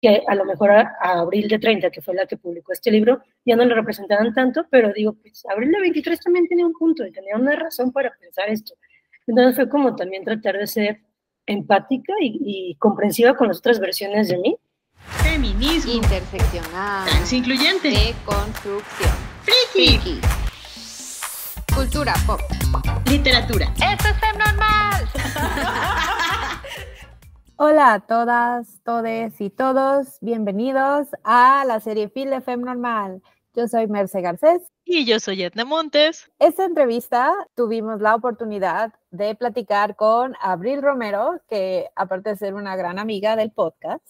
que a lo mejor a Abril de 30, que fue la que publicó este libro, ya no le representaban tanto, pero digo, pues Abril de 23 también tenía un punto y tenía una razón para pensar esto. Entonces fue como también tratar de ser empática y comprensiva con las otras versiones de mí. Feminismo. Interseccional. Transincluyente. Deconstrucción. Friki. Cultura pop. Literatura. ¡Esto es FemNormal! Hola a todas, todes y todos, bienvenidos a la serie Fil de FemNormal. Yo soy Merce Garcés. Y yo soy Edna Montes. Esta entrevista tuvimos la oportunidad de platicar con Abril Romero, que aparte de ser una gran amiga del podcast,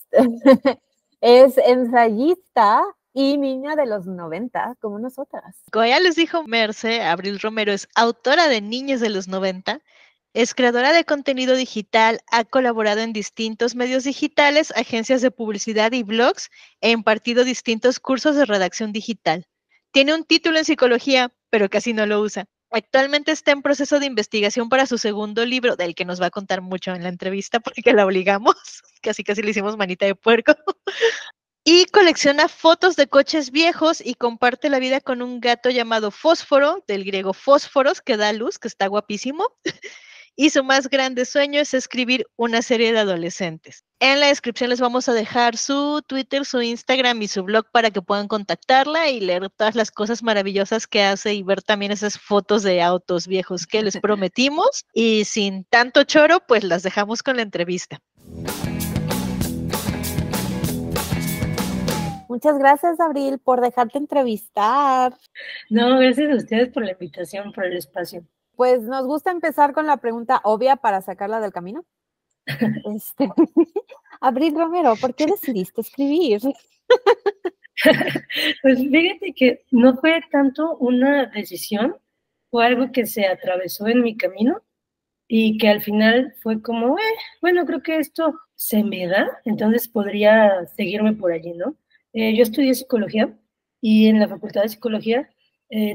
es ensayista y niña de los 90, como nosotras. Como ya les dijo Merce, Abril Romero es autora de Niñas de los 90, es creadora de contenido digital, ha colaborado en distintos medios digitales, agencias de publicidad y blogs, e impartido distintos cursos de redacción digital. Tiene un título en psicología, pero casi no lo usa. Actualmente está en proceso de investigación para su segundo libro, del que nos va a contar mucho en la entrevista, porque la obligamos, casi le hicimos manita de puerco. Y colecciona fotos de coches viejos y comparte la vida con un gato llamado Fósforo, del griego fósforos, que da luz, que está guapísimo. Y su más grande sueño es escribir una serie de adolescentes. En la descripción les vamos a dejar su Twitter, su Instagram y su blog para que puedan contactarla y leer todas las cosas maravillosas que hace y ver también esas fotos de autos viejos que les prometimos. Y sin tanto choro, pues las dejamos con la entrevista. Muchas gracias, Abril, por dejarte entrevistar. No, gracias a ustedes por la invitación, por el espacio. Pues nos gusta empezar con la pregunta obvia para sacarla del camino. Abril Romero, ¿por qué decidiste escribir? Pues fíjate que no fue tanto una decisión, fue algo que se atravesó en mi camino y que al final fue como, bueno, creo que esto se me da, entonces podría seguirme por allí, ¿no? Yo estudié psicología y en la facultad de psicología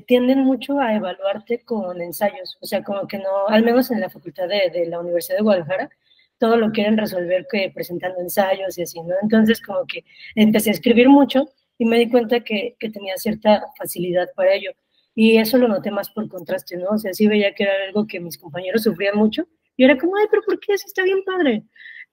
tienden mucho a evaluarte con ensayos, o sea, como que no, al menos en la facultad de la Universidad de Guadalajara, todo lo quieren resolver que presentando ensayos y así, ¿no? Entonces como que empecé a escribir mucho y me di cuenta que tenía cierta facilidad para ello. Y eso lo noté más por contraste, ¿no? O sea, sí veía que era algo que mis compañeros sufrían mucho y era como, ay, pero ¿por qué? Eso está bien padre.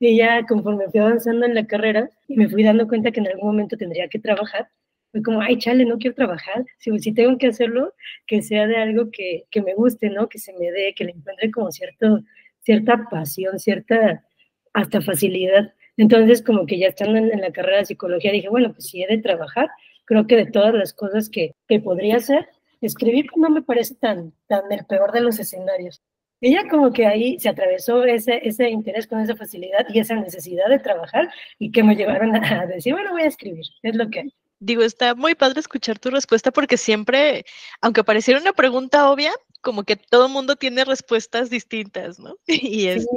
Y ya conforme fui avanzando en la carrera y me fui dando cuenta que en algún momento tendría que trabajar, fue como, ay, chale, no quiero trabajar. Si tengo que hacerlo, que sea de algo que me guste, ¿no? Que se me dé, que le encuentre como cierta pasión, cierta hasta facilidad. Entonces, como que ya estando en la carrera de psicología, dije, bueno, pues si he de trabajar, creo que de todas las cosas que podría hacer, escribir no me parece tan el peor de los escenarios. Ella como que ahí se atravesó ese interés con esa facilidad y esa necesidad de trabajar y que me llevaron a decir, bueno, voy a escribir, es lo que hay. Digo, está muy padre escuchar tu respuesta porque siempre, aunque pareciera una pregunta obvia, como que todo el mundo tiene respuestas distintas, ¿no? Y es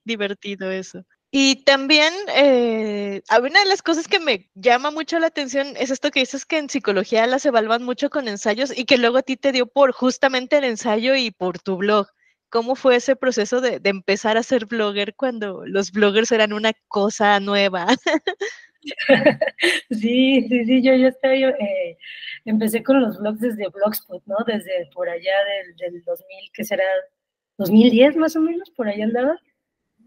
divertido eso. Y también, una de las cosas que me llama mucho la atención es esto que dices que en psicología las evalúan mucho con ensayos y que luego a ti te dio por justamente el ensayo y por tu blog. ¿Cómo fue ese proceso de empezar a ser blogger cuando los bloggers eran una cosa nueva? Sí, yo estaba, empecé con los blogs desde Blogspot, ¿no? Desde por allá del 2000, que será 2010 más o menos, por allá andaba.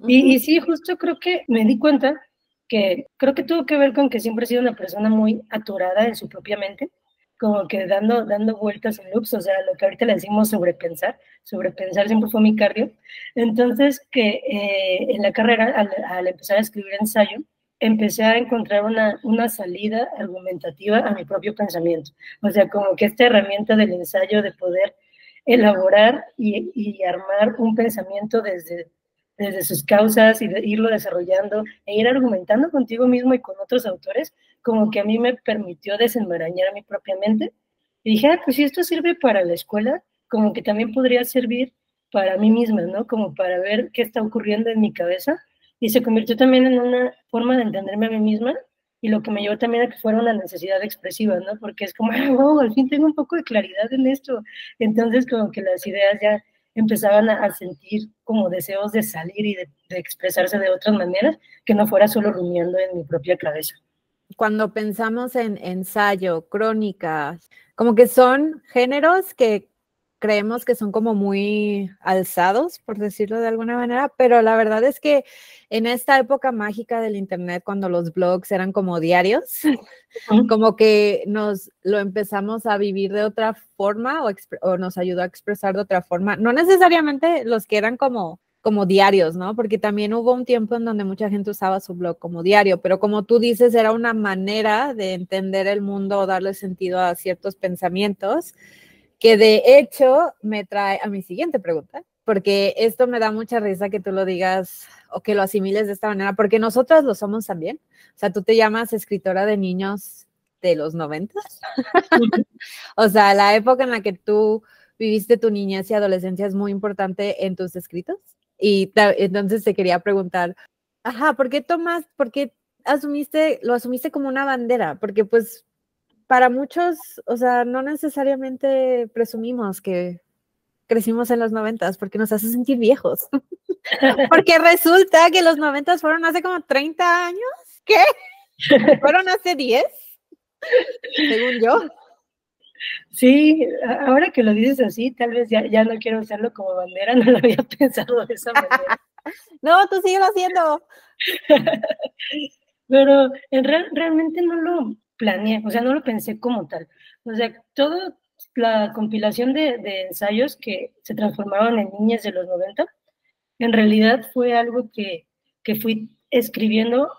Y sí, justo creo que me di cuenta que creo que tuvo que ver con que siempre he sido una persona muy atorada en su propia mente, como que dando vueltas en loops, o sea, lo que ahorita le decimos sobrepensar siempre fue mi cardio. Entonces, que en la carrera, al empezar a escribir ensayo, empecé a encontrar una salida argumentativa a mi propio pensamiento. O sea, como que esta herramienta del ensayo de poder elaborar y armar un pensamiento desde sus causas y irlo desarrollando e ir argumentando contigo mismo y con otros autores, como que a mí me permitió desenmarañar mi propia mente. Y dije, pues si esto sirve para la escuela, como que también podría servir para mí misma, ¿no? Como para ver qué está ocurriendo en mi cabeza. Y se convirtió también en una forma de entenderme a mí misma y lo que me llevó también a que fuera una necesidad expresiva, ¿no? Porque es como, wow, al fin tengo un poco de claridad en esto. Entonces, como que las ideas ya empezaban a sentir como deseos de salir y de expresarse de otras maneras, que no fuera solo rumiando en mi propia cabeza. cuando pensamos en ensayo, crónicas, como que son géneros que creemos que son como muy alzados, por decirlo de alguna manera, pero la verdad es que en esta época mágica del internet, cuando los blogs eran como diarios, como que nos lo empezamos a vivir de otra forma o nos ayudó a expresar de otra forma. No necesariamente los que eran como diarios, ¿no? Porque también hubo un tiempo en donde mucha gente usaba su blog como diario, pero como tú dices, era una manera de entender el mundo o darle sentido a ciertos pensamientos, que de hecho me trae a mi siguiente pregunta, porque esto me da mucha risa que tú lo digas o que lo asimiles de esta manera, porque nosotras lo somos también. O sea, tú te llamas escritora de niños de los 90. O sea, la época en la que tú viviste tu niñez y adolescencia es muy importante en tus escritos. Y entonces te quería preguntar, ¿por qué lo asumiste como una bandera? Porque pues para muchos, o sea, no necesariamente presumimos que crecimos en los 90 porque nos hace sentir viejos. Porque resulta que los 90 fueron hace como 30 años. ¿Qué? ¿Fueron hace 10? Según yo. Sí, ahora que lo dices así, tal vez ya no quiero usarlo como bandera, no lo había pensado de esa manera. No, tú síguelo haciendo. Pero realmente no lo planeé, o sea, no lo pensé como tal. O sea, toda la compilación de ensayos que se transformaron en niñas de los 90, en realidad fue algo que fui escribiendo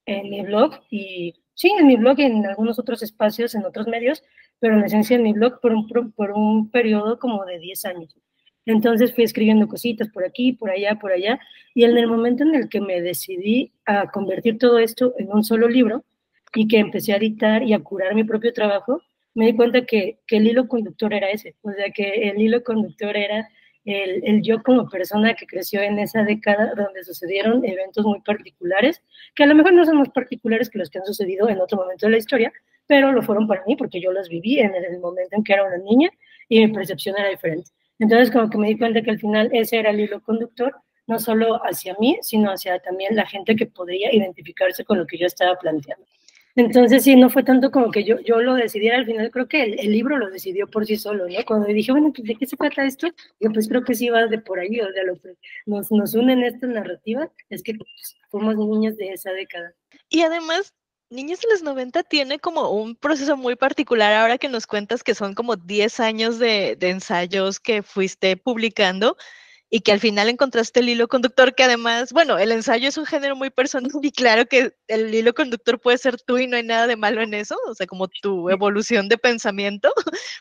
en mi blog, y sí, en mi blog y en algunos otros espacios, en otros medios, pero en esencia en mi blog por un periodo como de 10 años. Entonces fui escribiendo cositas por aquí, por allá, y en el momento en el que me decidí a convertir todo esto en un solo libro y que empecé a editar y a curar mi propio trabajo, me di cuenta que el hilo conductor era ese, o sea, que el hilo conductor era el yo como persona que creció en esa década donde sucedieron eventos muy particulares, que a lo mejor no son más particulares que los que han sucedido en otro momento de la historia, pero lo fueron para mí porque yo los viví en el momento en que era una niña y mi percepción era diferente. Entonces como que me di cuenta que al final ese era el hilo conductor, no solo hacia mí, sino hacia también la gente que podría identificarse con lo que yo estaba planteando. Entonces sí, no fue tanto como que yo lo decidiera, al final creo que el libro lo decidió por sí solo, ¿no? Cuando dije, bueno, pues ¿de qué se trata esto? Yo pues creo que sí va de por ahí, o sea, lo que nos une en esta narrativa es que pues, fuimos niñas de esa década. Y además, Niños de los 90 tiene como un proceso muy particular ahora que nos cuentas que son como 10 años de ensayos que fuiste publicando y que al final encontraste el hilo conductor, que además, bueno, el ensayo es un género muy personal y claro que el hilo conductor puede ser tú y no hay nada de malo en eso, o sea, como tu evolución de pensamiento,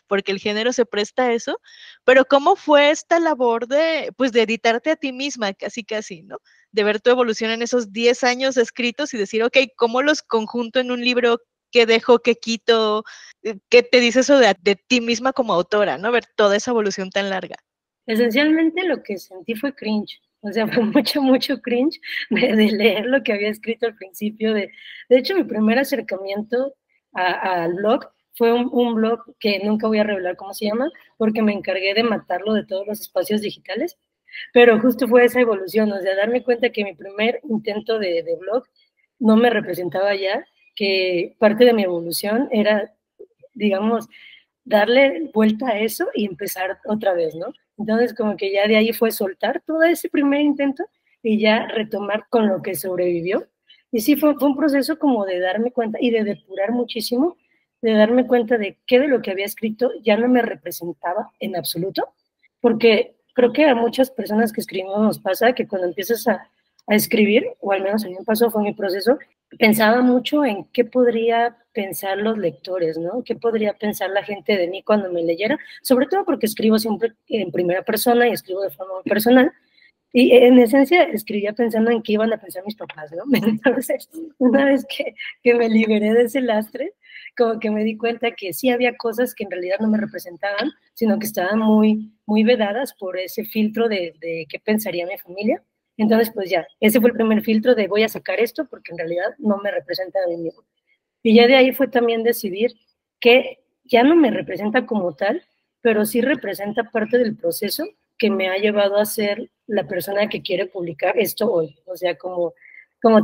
porque el género se presta a eso, pero ¿cómo fue esta labor de editarte a ti misma, casi, ¿no? De ver tu evolución en esos 10 años escritos y decir, ok, ¿cómo los conjunto en un libro? ¿Qué dejo? ¿Qué quito? ¿Qué te dice eso de ti misma como autora, no? Ver toda esa evolución tan larga. Esencialmente lo que sentí fue cringe, o sea, fue mucho cringe de leer lo que había escrito al principio. De hecho, mi primer acercamiento al blog fue un blog que nunca voy a revelar cómo se llama, porque me encargué de matarlo de todos los espacios digitales, pero justo fue esa evolución, o sea, darme cuenta que mi primer intento de blog no me representaba ya, que parte de mi evolución era, digamos, darle vuelta a eso y empezar otra vez, ¿no? Entonces, como que ya de ahí fue soltar todo ese primer intento y ya retomar con lo que sobrevivió. Y sí, fue un proceso como de darme cuenta y de depurar muchísimo, de darme cuenta de qué de lo que había escrito ya no me representaba en absoluto, porque creo que a muchas personas que escribimos nos pasa que cuando empiezas a escribir, o al menos a mí me pasó, fue mi proceso, pensaba mucho en qué podría pensar los lectores, ¿no? ¿Qué podría pensar la gente de mí cuando me leyera? Sobre todo porque escribo siempre en primera persona y escribo de forma muy personal. Y en esencia escribía pensando en qué iban a pensar mis papás, ¿no? Entonces, una vez que me liberé de ese lastre, como que me di cuenta que sí había cosas que en realidad no me representaban, sino que estaban muy vedadas por ese filtro de qué pensaría mi familia. Entonces, pues ya, ese fue el primer filtro de voy a sacar esto porque en realidad no me representa a mí mismo. Y ya de ahí fue también decidir que ya no me representa como tal, pero sí representa parte del proceso que me ha llevado a ser la persona que quiere publicar esto hoy. O sea, como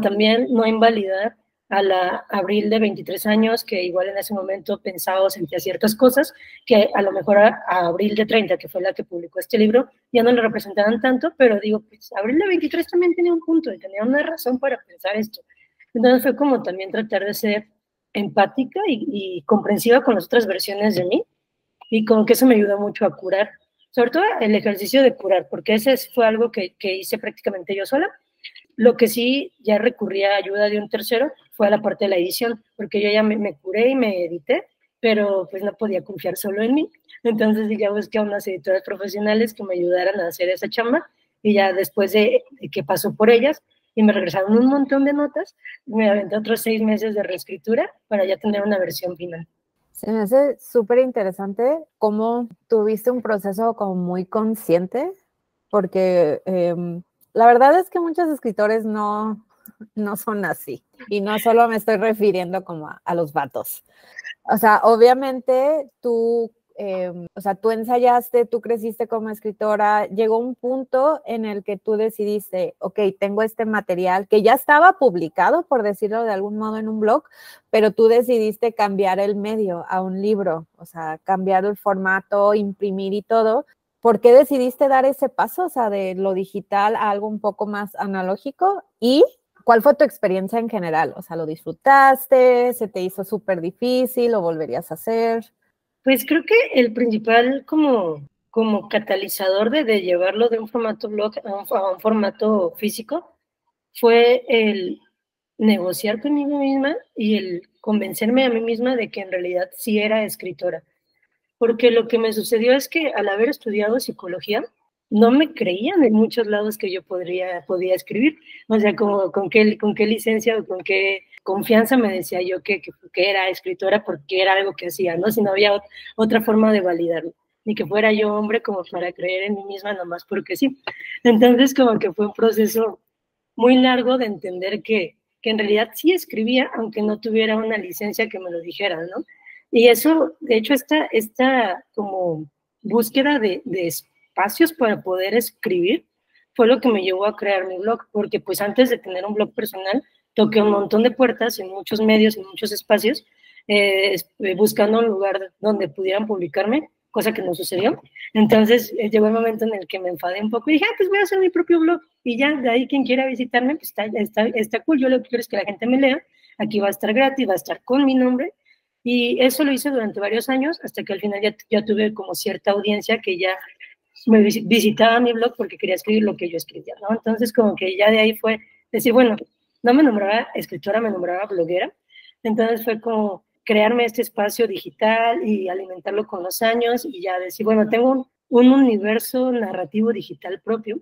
también no invalidar a la Abril de 23 años, que igual en ese momento pensaba o sentía ciertas cosas, que a lo mejor a Abril de 30, que fue la que publicó este libro, ya no le representaban tanto, pero digo, pues Abril de 23 también tenía un punto, y tenía una razón para pensar esto. Entonces fue como también tratar de ser empática y comprensiva con las otras versiones de mí, y como que eso me ayudó mucho a curar, sobre todo el ejercicio de curar, porque ese fue algo que hice prácticamente yo sola. Lo que sí ya recurría a ayuda de un tercero fue a la parte de la edición, porque yo ya me curé y me edité, pero pues no podía confiar solo en mí. Entonces ya busqué a unas editoras profesionales que me ayudaran a hacer esa chamba, y ya después de que pasó por ellas y me regresaron un montón de notas, me aventé otros 6 meses de reescritura para ya tener una versión final. Se me hace súper interesante cómo tuviste un proceso como muy consciente, porque la verdad es que muchos escritores no son así. Y no solo me estoy refiriendo como a los vatos. O sea, obviamente tú ensayaste, tú creciste como escritora, llegó un punto en el que tú decidiste, ok, tengo este material que ya estaba publicado, por decirlo de algún modo, en un blog, pero tú decidiste cambiar el medio a un libro, o sea, cambiar el formato, imprimir y todo. ¿Por qué decidiste dar ese paso, o sea, de lo digital a algo un poco más analógico? ¿Y cuál fue tu experiencia en general? O sea, ¿lo disfrutaste? ¿Se te hizo súper difícil? ¿Lo volverías a hacer? Pues creo que el principal como catalizador de llevarlo de un formato blog a un formato físico fue el negociar conmigo misma y el convencerme a mí misma de que en realidad sí era escritora. Porque lo que me sucedió es que al haber estudiado psicología, no me creían en muchos lados que yo podía escribir. O sea, como con qué licencia o con qué confianza me decía yo que era escritora, porque era algo que hacía, ¿no? Si no había otra forma de validarlo, ni que fuera yo hombre como para creer en mí misma nomás porque sí. Entonces como que fue un proceso muy largo de entender que en realidad sí escribía, aunque no tuviera una licencia que me lo dijera, ¿no? Y eso, de hecho, esta como búsqueda de espacios para poder escribir fue lo que me llevó a crear mi blog, porque pues antes de tener un blog personal, toqué un montón de puertas en muchos medios, en muchos espacios, buscando un lugar donde pudieran publicarme, cosa que no sucedió. Entonces llegó el momento en el que me enfadé un poco y dije, pues voy a hacer mi propio blog, y ya, de ahí quien quiera visitarme, pues está cool. Yo lo que quiero es que la gente me lea, aquí va a estar gratis, va a estar con mi nombre, y eso lo hice durante varios años, hasta que al final ya tuve como cierta audiencia que ya me visitaba mi blog porque quería escribir lo que yo escribía, ¿no? Entonces como que ya de ahí fue decir, bueno, no me nombraba escritora, me nombraba bloguera. Entonces fue como crearme este espacio digital y alimentarlo con los años, y ya decir, bueno, tengo un universo narrativo digital propio.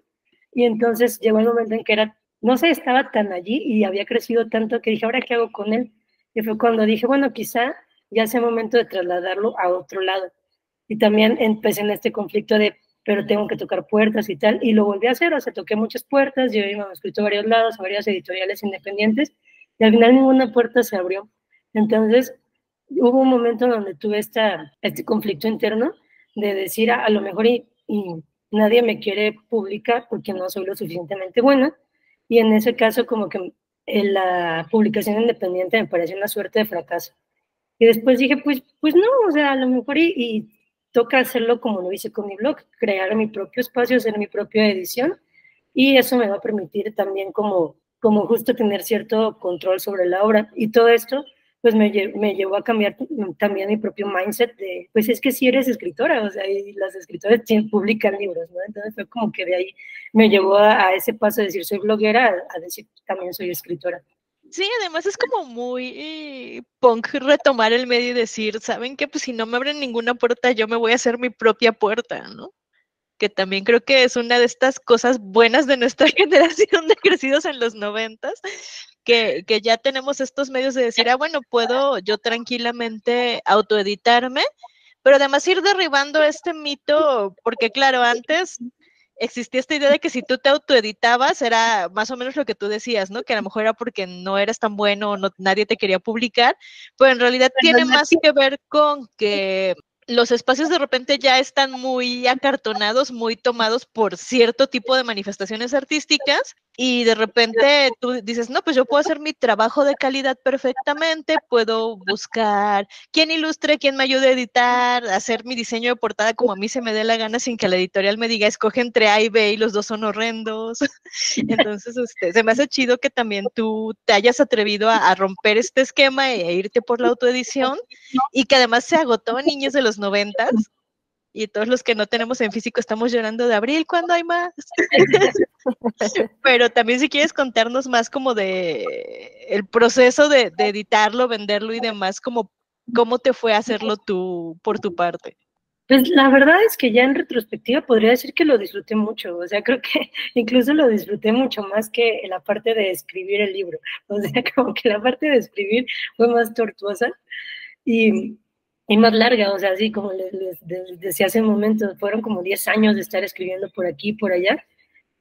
Y entonces llegó el momento en que no sé, estaba tan allí y había crecido tanto que dije, ¿ahora qué hago con él? Y fue cuando dije, bueno, quizá ya sea momento de trasladarlo a otro lado. Y también empecé en este conflicto de, pero tengo que tocar puertas y tal, y lo volví a hacer. O sea, toqué muchas puertas, yo me he escrito a varios lados, a varias editoriales independientes, y al final ninguna puerta se abrió. Entonces, hubo un momento donde tuve este conflicto interno de decir, a lo mejor y nadie me quiere publicar porque no soy lo suficientemente buena, y en ese caso como que la publicación independiente me pareció una suerte de fracaso. Y después dije, pues no, o sea, a lo mejor y toca hacerlo como lo hice con mi blog, crear mi propio espacio, hacer mi propia edición, y eso me va a permitir también como justo tener cierto control sobre la obra. Y todo esto pues me llevó a cambiar también mi propio mindset de, pues es que sí eres escritora, o sea, y las escritoras publican libros, ¿no? Entonces fue como que de ahí me llevó a ese paso de decir soy bloguera, a decir también soy escritora. Sí, además es como muy punk retomar el medio y decir, ¿saben qué? Pues si no me abren ninguna puerta, yo me voy a hacer mi propia puerta, ¿no? Que también creo que es una de estas cosas buenas de nuestra generación de crecidos en los 90s, que ya tenemos estos medios de decir, bueno, puedo yo tranquilamente autoeditarme, pero además ir derribando este mito, porque claro, antes existía esta idea de que si tú te autoeditabas era más o menos lo que tú decías, ¿no? Que a lo mejor era porque no eras tan bueno o nadie te quería publicar, pero en realidad tiene más que ver con que los espacios de repente ya están muy acartonados, muy tomados por cierto tipo de manifestaciones artísticas, y de repente tú dices, no, pues yo puedo hacer mi trabajo de calidad perfectamente, puedo buscar quién ilustre, quién me ayude a editar, hacer mi diseño de portada como a mí se me dé la gana sin que la editorial me diga, escoge entre A y B y los dos son horrendos. Entonces, se me hace chido que también tú te hayas atrevido a romper este esquema e irte por la autoedición y que además se agotó en Niños de los 90. Y todos los que no tenemos en físico estamos llorando de Abril, ¿cuándo hay más? Pero también si quieres contarnos más como de el proceso de editarlo, venderlo y demás, como cómo te fue hacerlo tú por tu parte. Pues la verdad es que ya en retrospectiva podría decir que lo disfruté mucho, o sea, creo que incluso lo disfruté mucho más que la parte de escribir el libro, o sea, como que la parte de escribir fue más tortuosa y más larga, o sea, así como les decía hace un momento, fueron como 10 años de estar escribiendo por aquí y por allá,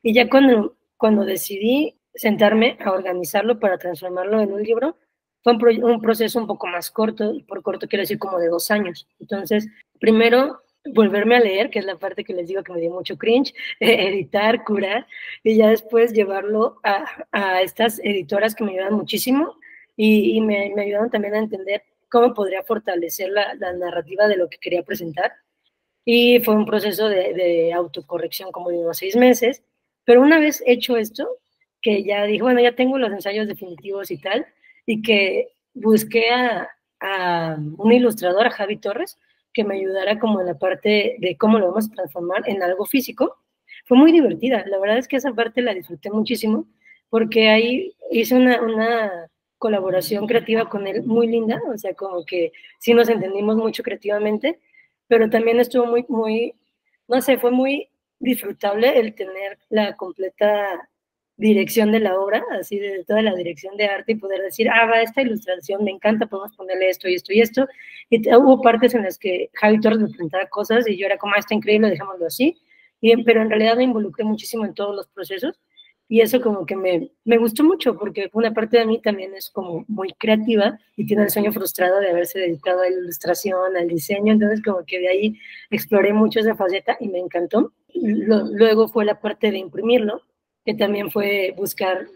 y ya cuando decidí sentarme a organizarlo para transformarlo en un libro, fue un proceso un poco más corto, y por corto quiero decir como de 2 años. Entonces, primero, volverme a leer, que es la parte que les digo que me dio mucho cringe, editar, curar, y ya después llevarlo a estas editoras que me ayudan muchísimo y me ayudaron también a entender cómo podría fortalecer la narrativa de lo que quería presentar. Y fue un proceso de autocorrección como de unos 6 meses, pero una vez hecho esto, que ya dije, bueno, ya tengo los ensayos definitivos y tal, y que busqué a un ilustrador, a Javi Torres, que me ayudara como en la parte de cómo lo vamos a transformar en algo físico. Fue muy divertida, la verdad es que esa parte la disfruté muchísimo, porque ahí hice una colaboración creativa con él muy linda, o sea, como que sí nos entendimos mucho creativamente, pero también estuvo muy, no sé, fue muy disfrutable el tener la completa dirección de la obra, así de toda la dirección de arte y poder decir, va, esta ilustración me encanta, podemos ponerle esto y esto y esto. Y hubo partes en las que Javi Torres me presentaba cosas y yo era como, está increíble, dejémoslo así. Pero en realidad me involucré muchísimo en todos los procesos y eso como que me gustó mucho porque una parte de mí también es como muy creativa y tiene el sueño frustrado de haberse dedicado a la ilustración, al diseño, entonces como que de ahí exploré mucho esa faceta y me encantó. Luego fue la parte de imprimirlo, que también fue buscar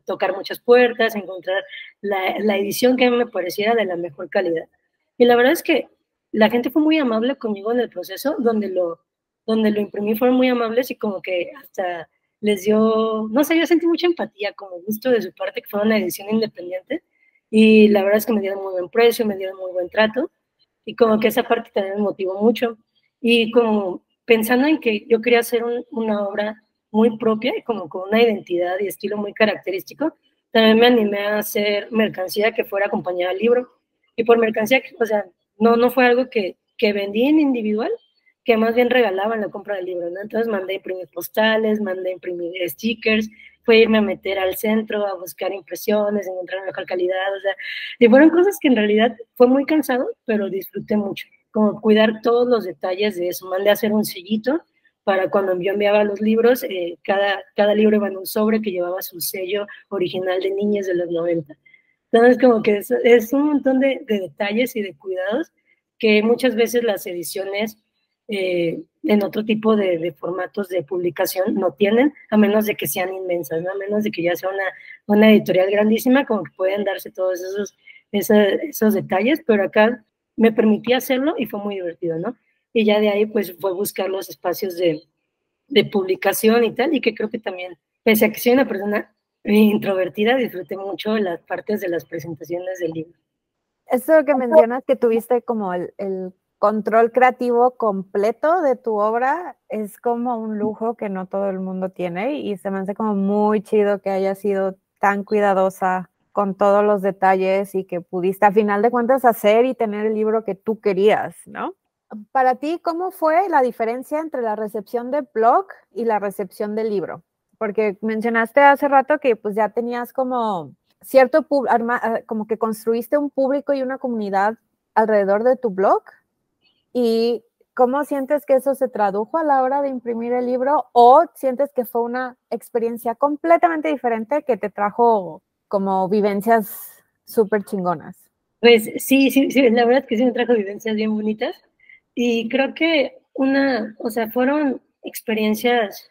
tocar muchas puertas, encontrar la edición que a mí me pareciera de la mejor calidad. Y la verdad es que la gente fue muy amable conmigo en el proceso, donde lo imprimí fueron muy amables y como que hasta les dio, no sé, yo sentí mucha empatía, como gusto de su parte, que fue una edición independiente, y la verdad es que me dieron muy buen precio, me dieron muy buen trato, y como que esa parte también me motivó mucho, y como pensando en que yo quería hacer una obra muy propia, y como con una identidad y estilo muy característico, también me animé a hacer mercancía que fuera acompañada al libro, y por mercancía, o sea, no fue algo que vendí en individual, que más bien regalaban la compra del libro, ¿no? Entonces mandé a imprimir postales, mandé a imprimir stickers, fue irme a meter al centro a buscar impresiones, encontrar mejor calidad, o sea, y fueron cosas que en realidad fue muy cansado, pero disfruté mucho, como cuidar todos los detalles de eso. Mandé a hacer un sellito para cuando yo enviaba los libros, cada libro iba en un sobre que llevaba su sello original de Niños de los 90. Entonces, como que es un montón de detalles y de cuidados que muchas veces las ediciones en otro tipo de formatos de publicación no tienen, a menos de que sean inmensas, ¿no? A menos de que ya sea una editorial grandísima, como que pueden darse todos esos detalles, pero acá me permitía hacerlo y fue muy divertido, ¿no? Y ya de ahí pues fue buscar los espacios de publicación y tal, y que creo que también, pese a que soy una persona introvertida, disfruté mucho las partes de las presentaciones del libro. Eso que mencionas, que tuviste como el control creativo completo de tu obra, es como un lujo que no todo el mundo tiene y se me hace como muy chido que hayas sido tan cuidadosa con todos los detalles y que pudiste a final de cuentas hacer y tener el libro que tú querías, ¿no? Para ti, ¿cómo fue la diferencia entre la recepción de blog y la recepción del libro? Porque mencionaste hace rato que pues ya tenías como cierto, como que construiste un público y una comunidad alrededor de tu blog. ¿Y cómo sientes que eso se tradujo a la hora de imprimir el libro? ¿O sientes que fue una experiencia completamente diferente que te trajo como vivencias súper chingonas? Pues sí, la verdad es que sí me trajo vivencias bien bonitas. Y creo que fueron experiencias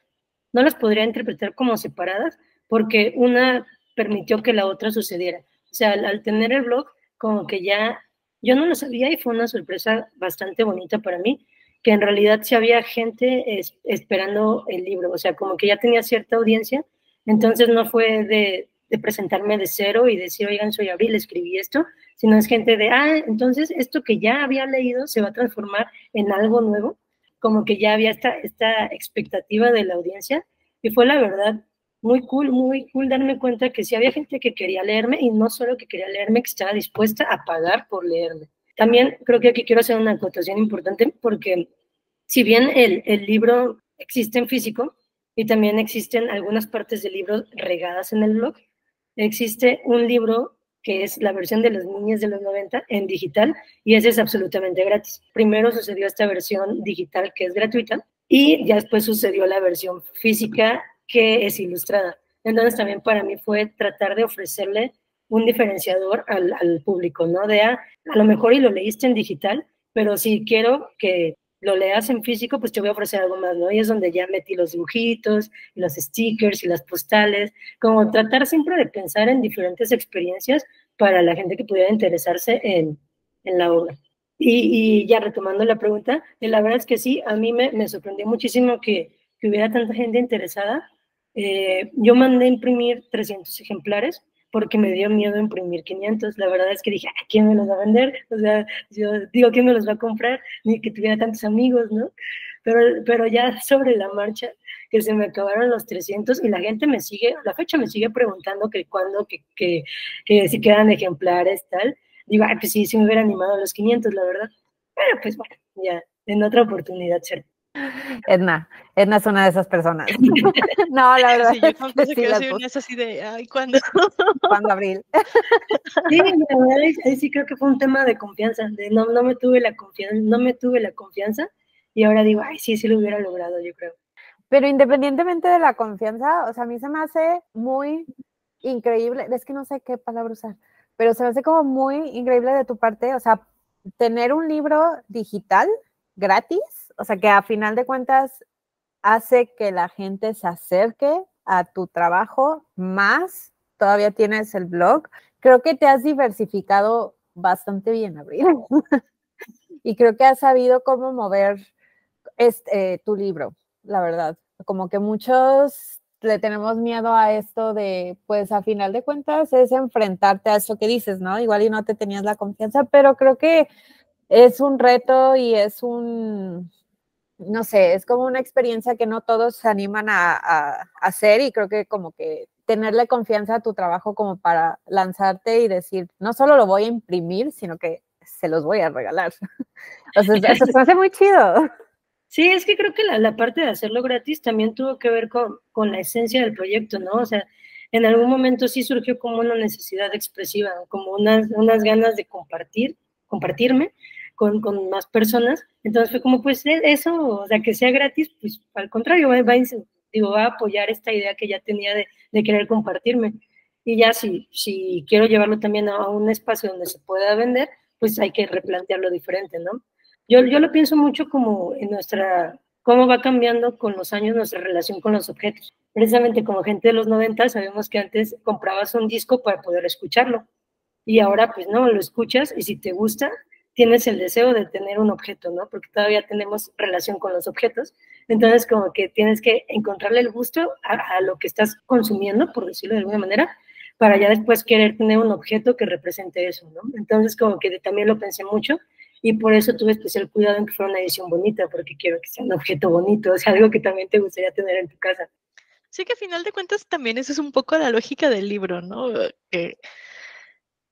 no las podría interpretar como separadas porque una permitió que la otra sucediera. O sea, al tener el blog, como que ya, yo no lo sabía y fue una sorpresa bastante bonita para mí, que en realidad sí había gente esperando el libro, o sea, como que ya tenía cierta audiencia, entonces no fue de presentarme de cero y decir, oigan, soy Abril, escribí esto, sino es gente de, entonces esto que ya había leído se va a transformar en algo nuevo, como que ya había esta expectativa de la audiencia, y fue la verdad muy cool darme cuenta que sí había gente que quería leerme, y no solo que quería leerme, que estaba dispuesta a pagar por leerme. También creo que aquí quiero hacer una acotación importante, porque si bien el libro existe en físico, y también existen algunas partes del libro regadas en el blog, existe un libro que es la versión de los niños de los 90 en digital, y ese es absolutamente gratis. Primero sucedió esta versión digital que es gratuita, y ya después sucedió la versión física que es ilustrada. Entonces también para mí fue tratar de ofrecerle un diferenciador al público, ¿no? De a lo mejor y lo leíste en digital, pero si quiero que lo leas en físico, pues te voy a ofrecer algo más, ¿no? Y es donde ya metí los dibujitos, y los stickers, y las postales, como tratar siempre de pensar en diferentes experiencias para la gente que pudiera interesarse en la obra. Y ya retomando la pregunta, la verdad es que sí, a mí me sorprendió muchísimo que hubiera tanta gente interesada. Yo mandé imprimir 300 ejemplares, porque me dio miedo imprimir 500. La verdad es que dije, ¿quién me los va a vender? O sea, yo digo, ¿quién me los va a comprar? Ni que tuviera tantos amigos, ¿no? Pero ya sobre la marcha, que se me acabaron los 300, y la gente me sigue, a la fecha me sigue preguntando que cuándo, que si quedan ejemplares, tal. Digo, pues sí me hubiera animado a los 500, la verdad. Pero pues bueno, ya, en otra oportunidad, ¿cierto? Edna es una de esas personas. No, la verdad. Sí, yo confieso que soy una así de, ¿cuándo? ¿Cuándo, Abril? Sí, la verdad, ahí sí creo que fue un tema de confianza, de no me tuve la confianza, y ahora digo, sí lo hubiera logrado, yo creo. Pero independientemente de la confianza, o sea, a mí se me hace muy increíble, es que no sé qué palabra usar, pero se me hace como muy increíble de tu parte, o sea, tener un libro digital gratis, o sea, que a final de cuentas hace que la gente se acerque a tu trabajo más, todavía tienes el blog. Creo que te has diversificado bastante bien, Abril. Y creo que has sabido cómo mover tu libro, la verdad. Como que muchos le tenemos miedo a esto de, pues a final de cuentas es enfrentarte a eso que dices, ¿no? Igual y no te tenías la confianza, pero creo que es un reto y es no sé, es como una experiencia que no todos se animan a hacer, y creo que como que tenerle confianza a tu trabajo como para lanzarte y decir, no solo lo voy a imprimir, sino que se los voy a regalar. O sea, eso se hace muy chido. Sí, es que creo que la parte de hacerlo gratis también tuvo que ver con la esencia del proyecto, ¿no? O sea, en algún momento sí surgió como una necesidad expresiva, como unas ganas de compartirme con más personas. Entonces fue como, pues eso, o sea, que sea gratis, pues al contrario, va a apoyar esta idea que ya tenía de querer compartirme. Y ya si quiero llevarlo también a un espacio donde se pueda vender, pues hay que replantearlo diferente, ¿no? Yo lo pienso mucho como en cómo va cambiando con los años nuestra relación con los objetos. Precisamente como gente de los 90, sabemos que antes comprabas un disco para poder escucharlo, y ahora pues no, lo escuchas, y si te gusta, tienes el deseo de tener un objeto, ¿no? Porque todavía tenemos relación con los objetos. Entonces como que tienes que encontrarle el gusto a lo que estás consumiendo, por decirlo de alguna manera, para ya después querer tener un objeto que represente eso, ¿no? Entonces como que también lo pensé mucho, y por eso tuve especial cuidado en que fuera una edición bonita, porque quiero que sea un objeto bonito, o sea, algo que también te gustaría tener en tu casa. Sí, que a final de cuentas también esa es un poco la lógica del libro, ¿no?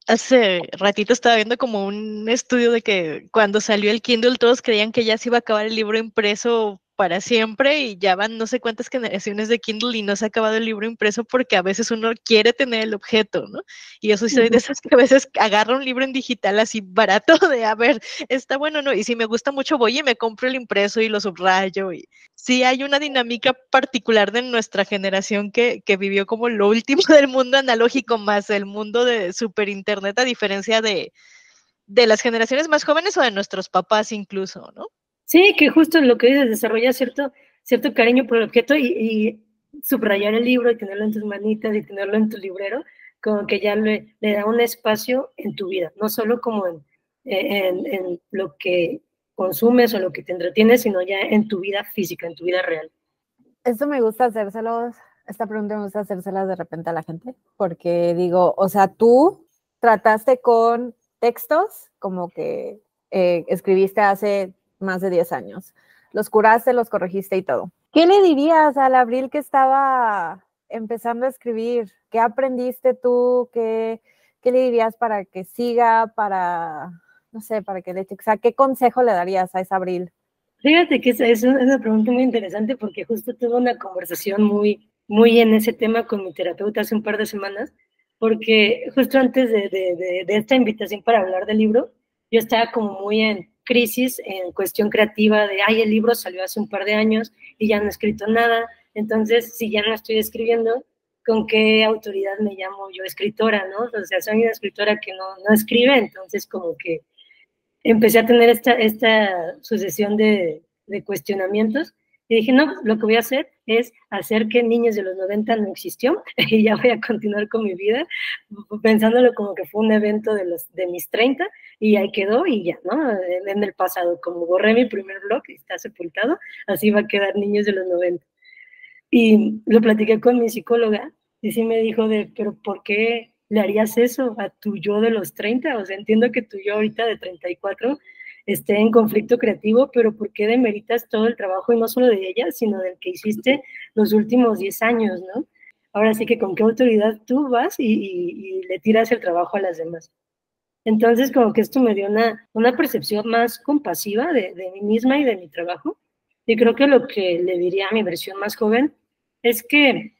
Hace ratito estaba viendo como un estudio de que cuando salió el Kindle todos creían que ya se iba a acabar el libro impreso para siempre, y ya van no sé cuántas generaciones de Kindle y no se ha acabado el libro impreso, porque a veces uno quiere tener el objeto, ¿no? Y yo soy de esas que a veces agarro un libro en digital así barato de, a ver, está bueno, ¿no? Y si me gusta mucho voy y me compro el impreso y lo subrayo. Y sí hay una dinámica particular de nuestra generación que vivió como lo último del mundo analógico más el mundo de super internet, a diferencia de las generaciones más jóvenes o de nuestros papás incluso, ¿no? Sí, que justo lo que dices, desarrolla cierto cariño por el objeto, y subrayar el libro y tenerlo en tus manitas y tenerlo en tu librero, como que ya le da un espacio en tu vida, no solo como en lo que consumes o lo que te entretienes, sino ya en tu vida física, en tu vida real. Esto me gusta hacérselos, esta pregunta me gusta hacérselas de repente a la gente, porque digo, o sea, tú trataste con textos como que escribiste hace más de 10 años, los curaste, los corregiste y todo. ¿Qué le dirías al Abril que estaba empezando a escribir? ¿Qué aprendiste tú? ¿Qué le dirías para que siga, no sé, para que o sea, qué consejo le darías a esa Abril? Fíjate que es una pregunta muy interesante porque justo tuve una conversación muy en ese tema con mi terapeuta hace un par de semanas, porque justo antes de esta invitación para hablar del libro, yo estaba como muy en crisis en cuestión creativa de, el libro salió hace un par de años y ya no he escrito nada, entonces si ya no estoy escribiendo, ¿con qué autoridad me llamo yo escritora, no? O sea, soy una escritora que no escribe, entonces como que empecé a tener esta sucesión de cuestionamientos y dije, no, lo que voy a hacer es hacer que Niños de los 90 no existió y ya voy a continuar con mi vida pensándolo como que fue un evento de mis 30 y ahí quedó y ya, ¿no? En el pasado, como borré mi primer blog y está sepultado, así va a quedar Niños de los 90. Y lo platiqué con mi psicóloga y sí me dijo pero ¿por qué le harías eso a tu yo de los 30? O sea, entiendo que tu yo ahorita de 34 esté en conflicto creativo, pero ¿por qué demeritas todo el trabajo, y no solo de ella, sino del que hiciste los últimos 10 años, ¿no? Ahora sí que con qué autoridad tú vas y le tiras el trabajo a las demás. Entonces, como que esto me dio una percepción más compasiva de mí misma y de mi trabajo. Y creo que lo que le diría a mi versión más joven es que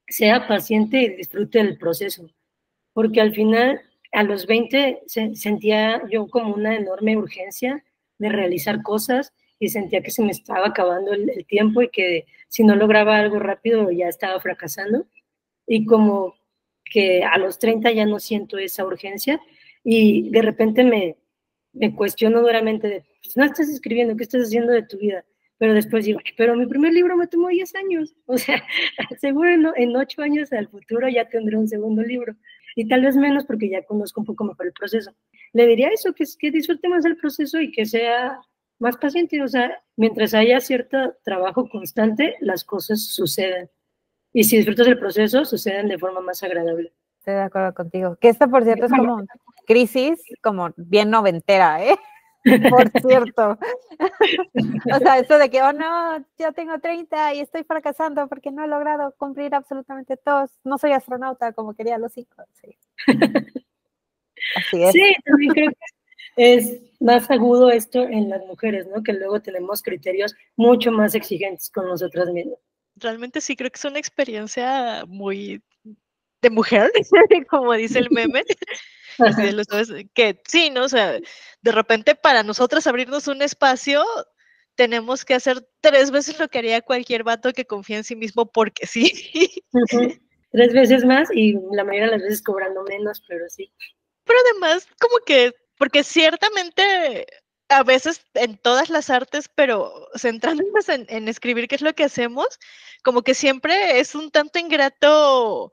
sea paciente y disfrute del proceso. Porque al final, a los 20, sentía yo como una enorme urgencia de realizar cosas y sentía que se me estaba acabando el tiempo y que si no lograba algo rápido ya estaba fracasando. Y como que a los 30 ya no siento esa urgencia y de repente me cuestiono duramente de, pues no estás escribiendo, ¿qué estás haciendo de tu vida? Pero después digo, pero mi primer libro me tomó 10 años, o sea, seguro en 8 años al futuro ya tendré un segundo libro, y tal vez menos porque ya conozco un poco mejor el proceso. Le diría eso, que disfrute más el proceso y que sea más paciente, o sea, mientras haya cierto trabajo constante, las cosas suceden. Y si disfrutas el proceso, suceden de forma más agradable. Estoy de acuerdo contigo. Que esto, por cierto, es como crisis, como bien noventera, ¿eh? Por cierto. O sea, esto de que, oh no, yo tengo 30 y estoy fracasando porque no he logrado cumplir absolutamente todos. No soy astronauta como quería los hijos. Sí. Así es. Sí, también creo que es más agudo esto en las mujeres, ¿no? Que luego tenemos criterios mucho más exigentes con nosotras mismas. Realmente sí creo que es una experiencia muy de mujer, como dice el meme. Así de los dos, que sí, ¿no? O sea, de repente para nosotras abrirnos un espacio, tenemos que hacer 3 veces lo que haría cualquier vato que confía en sí mismo porque sí. 3 veces más y la mayoría de las veces cobrando menos, pero sí. Pero además, como que, porque ciertamente a veces en todas las artes, pero centrándonos en escribir, qué es lo que hacemos, como que siempre es un tanto ingrato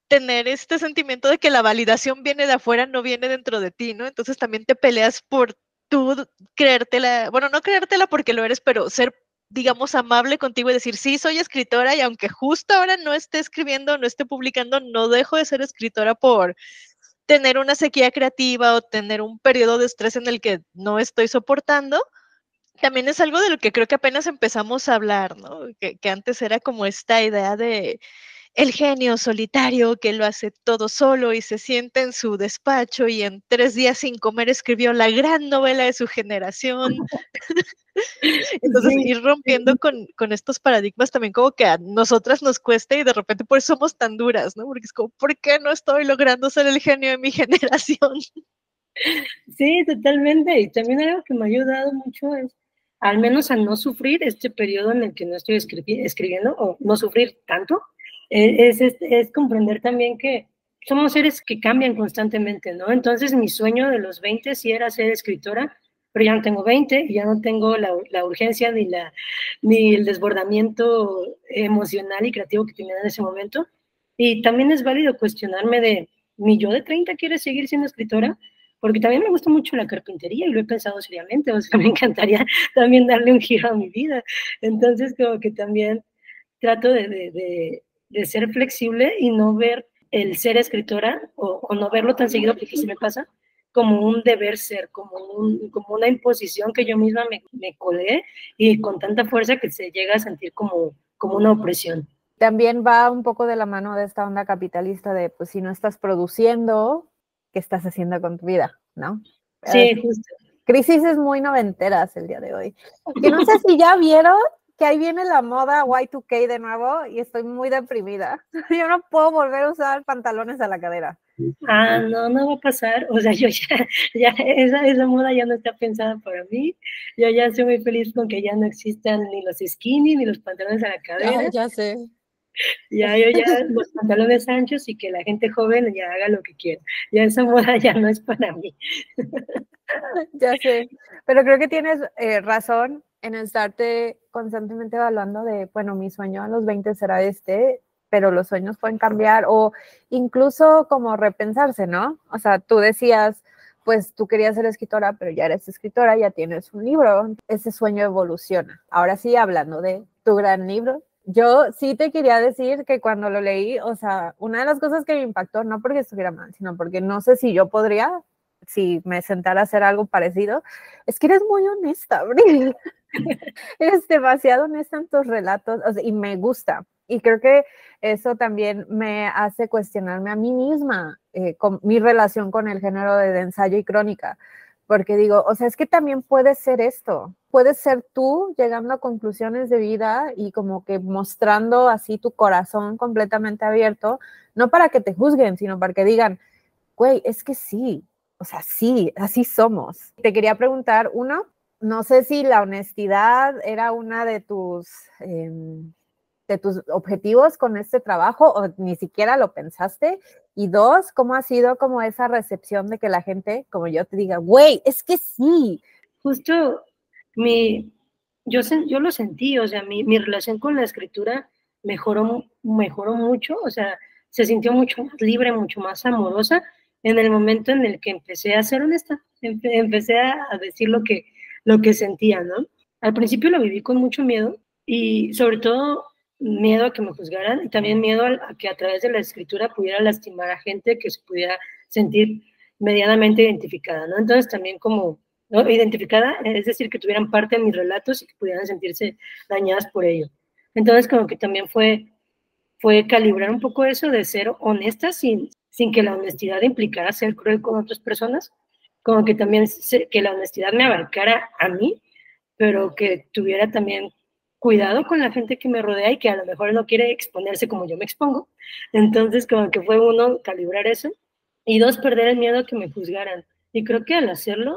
tener este sentimiento de que la validación viene de afuera, no viene dentro de ti, ¿no? Entonces también te peleas por tú creértela, bueno, no creértela porque lo eres, pero ser, digamos, amable contigo y decir, sí, soy escritora y aunque justo ahora no esté escribiendo, no esté publicando, no dejo de ser escritora por tener una sequía creativa o tener un periodo de estrés en el que no estoy soportando. También es algo de lo que creo que apenas empezamos a hablar, ¿no? Que antes era como esta idea de el genio solitario que lo hace todo solo y se sienta en su despacho y en 3 días sin comer escribió la gran novela de su generación. Entonces, Sí, ir rompiendo con estos paradigmas también como que a nosotras nos cuesta y de repente por eso somos tan duras, ¿no? Porque es como, ¿por qué no estoy logrando ser el genio de mi generación? Sí, totalmente. Y también algo que me ha ayudado mucho es, al menos a no sufrir este periodo en el que no estoy escribiendo, o no sufrir tanto, es comprender también que somos seres que cambian constantemente, ¿no? Entonces mi sueño de los 20 sí era ser escritora, pero ya no tengo 20 y ya no tengo la urgencia ni el desbordamiento emocional y creativo que tenía en ese momento. Y también es válido cuestionarme de, ¿mi yo de 30 quiere seguir siendo escritora? Porque también me gusta mucho la carpintería y lo he pensado seriamente, o sea, me encantaría también darle un giro a mi vida. Entonces, como que también trato de ser flexible y no ver el ser escritora o no verlo tan seguido, porque sí me pasa, como un deber ser, como una imposición que yo misma me colé y con tanta fuerza que se llega a sentir como una opresión. También va un poco de la mano de esta onda capitalista de, pues, si no estás produciendo, ¿qué estás haciendo con tu vida? ¿No? Sí, justo. Crisis es muy noventeras el día de hoy. Que no sé si ya vieron que ahí viene la moda Y2K de nuevo y estoy muy deprimida. Yo no puedo volver a usar pantalones a la cadera. No va a pasar. O sea, yo ya esa moda ya no está pensada para mí. Yo ya estoy muy feliz con que ya no existan ni los skinny ni los pantalones a la cadera. Ay, ya sé. Yo ya los pantalones anchos y que la gente joven ya haga lo que quiera. Ya esa moda ya no es para mí. Ya sé, pero creo que tienes razón en estarte constantemente evaluando de, bueno, mi sueño a los 20 será este, pero los sueños pueden cambiar o incluso como repensarse, ¿no? O sea, tú decías, pues tú querías ser escritora, pero ya eres escritora, ya tienes un libro, ese sueño evoluciona. Ahora sí, hablando de tu gran libro, yo sí te quería decir que cuando lo leí, o sea, una de las cosas que me impactó, no porque estuviera mal, sino porque no sé si yo podría, si me sentara a hacer algo parecido, es que eres muy honesta, Abril. Eres demasiado honesta en tus relatos, o sea, y me gusta. Y creo que eso también me hace cuestionarme a mí misma, con mi relación con el género de ensayo y crónica. Porque digo, o sea, es que también puede ser esto. Puedes ser tú llegando a conclusiones de vida y como que mostrando así tu corazón completamente abierto, no para que te juzguen, sino para que digan, güey, es que sí, o sea, sí, así somos. Te quería preguntar, uno, no sé si la honestidad era una de tus objetivos con este trabajo o ni siquiera lo pensaste. Y dos, ¿cómo ha sido como esa recepción de que la gente, como yo, te diga, güey, es que sí? Justo yo lo sentí, o sea, mi relación con la escritura mejoró mucho, o sea, se sintió mucho más libre, mucho más amorosa en el momento en el que empecé a ser honesta, empecé a decir lo que sentía, ¿no? Al principio lo viví con mucho miedo y sobre todo miedo a que me juzgaran y también miedo a que a través de la escritura pudiera lastimar a gente que se pudiera sentir medianamente identificada, ¿no? Entonces también como, ¿no?, identificada, es decir, que tuvieran parte de mis relatos y que pudieran sentirse dañadas por ello. Entonces como que también fue calibrar un poco eso de ser honesta sin que la honestidad implicara ser cruel con otras personas, como que también que la honestidad me abarcara a mí, pero que tuviera también cuidado con la gente que me rodea y que a lo mejor no quiere exponerse como yo me expongo. Entonces, como que fue uno, calibrar eso, y dos, perder el miedo a que me juzgaran. Y creo que al hacerlo,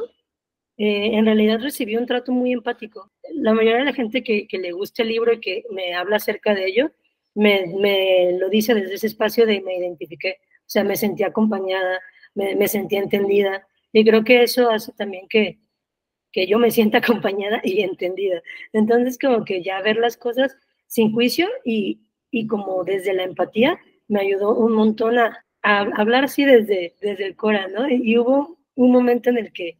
en realidad recibí un trato muy empático. La mayoría de la gente que le gusta el libro y que me habla acerca de ello, me lo dice desde ese espacio de me identifiqué. O sea, me sentí acompañada, me sentí entendida. Y creo que eso hace también que yo me sienta acompañada y entendida. Entonces, como que ya ver las cosas sin juicio y como desde la empatía me ayudó un montón a hablar así desde el cora, ¿no? Y hubo un momento en el que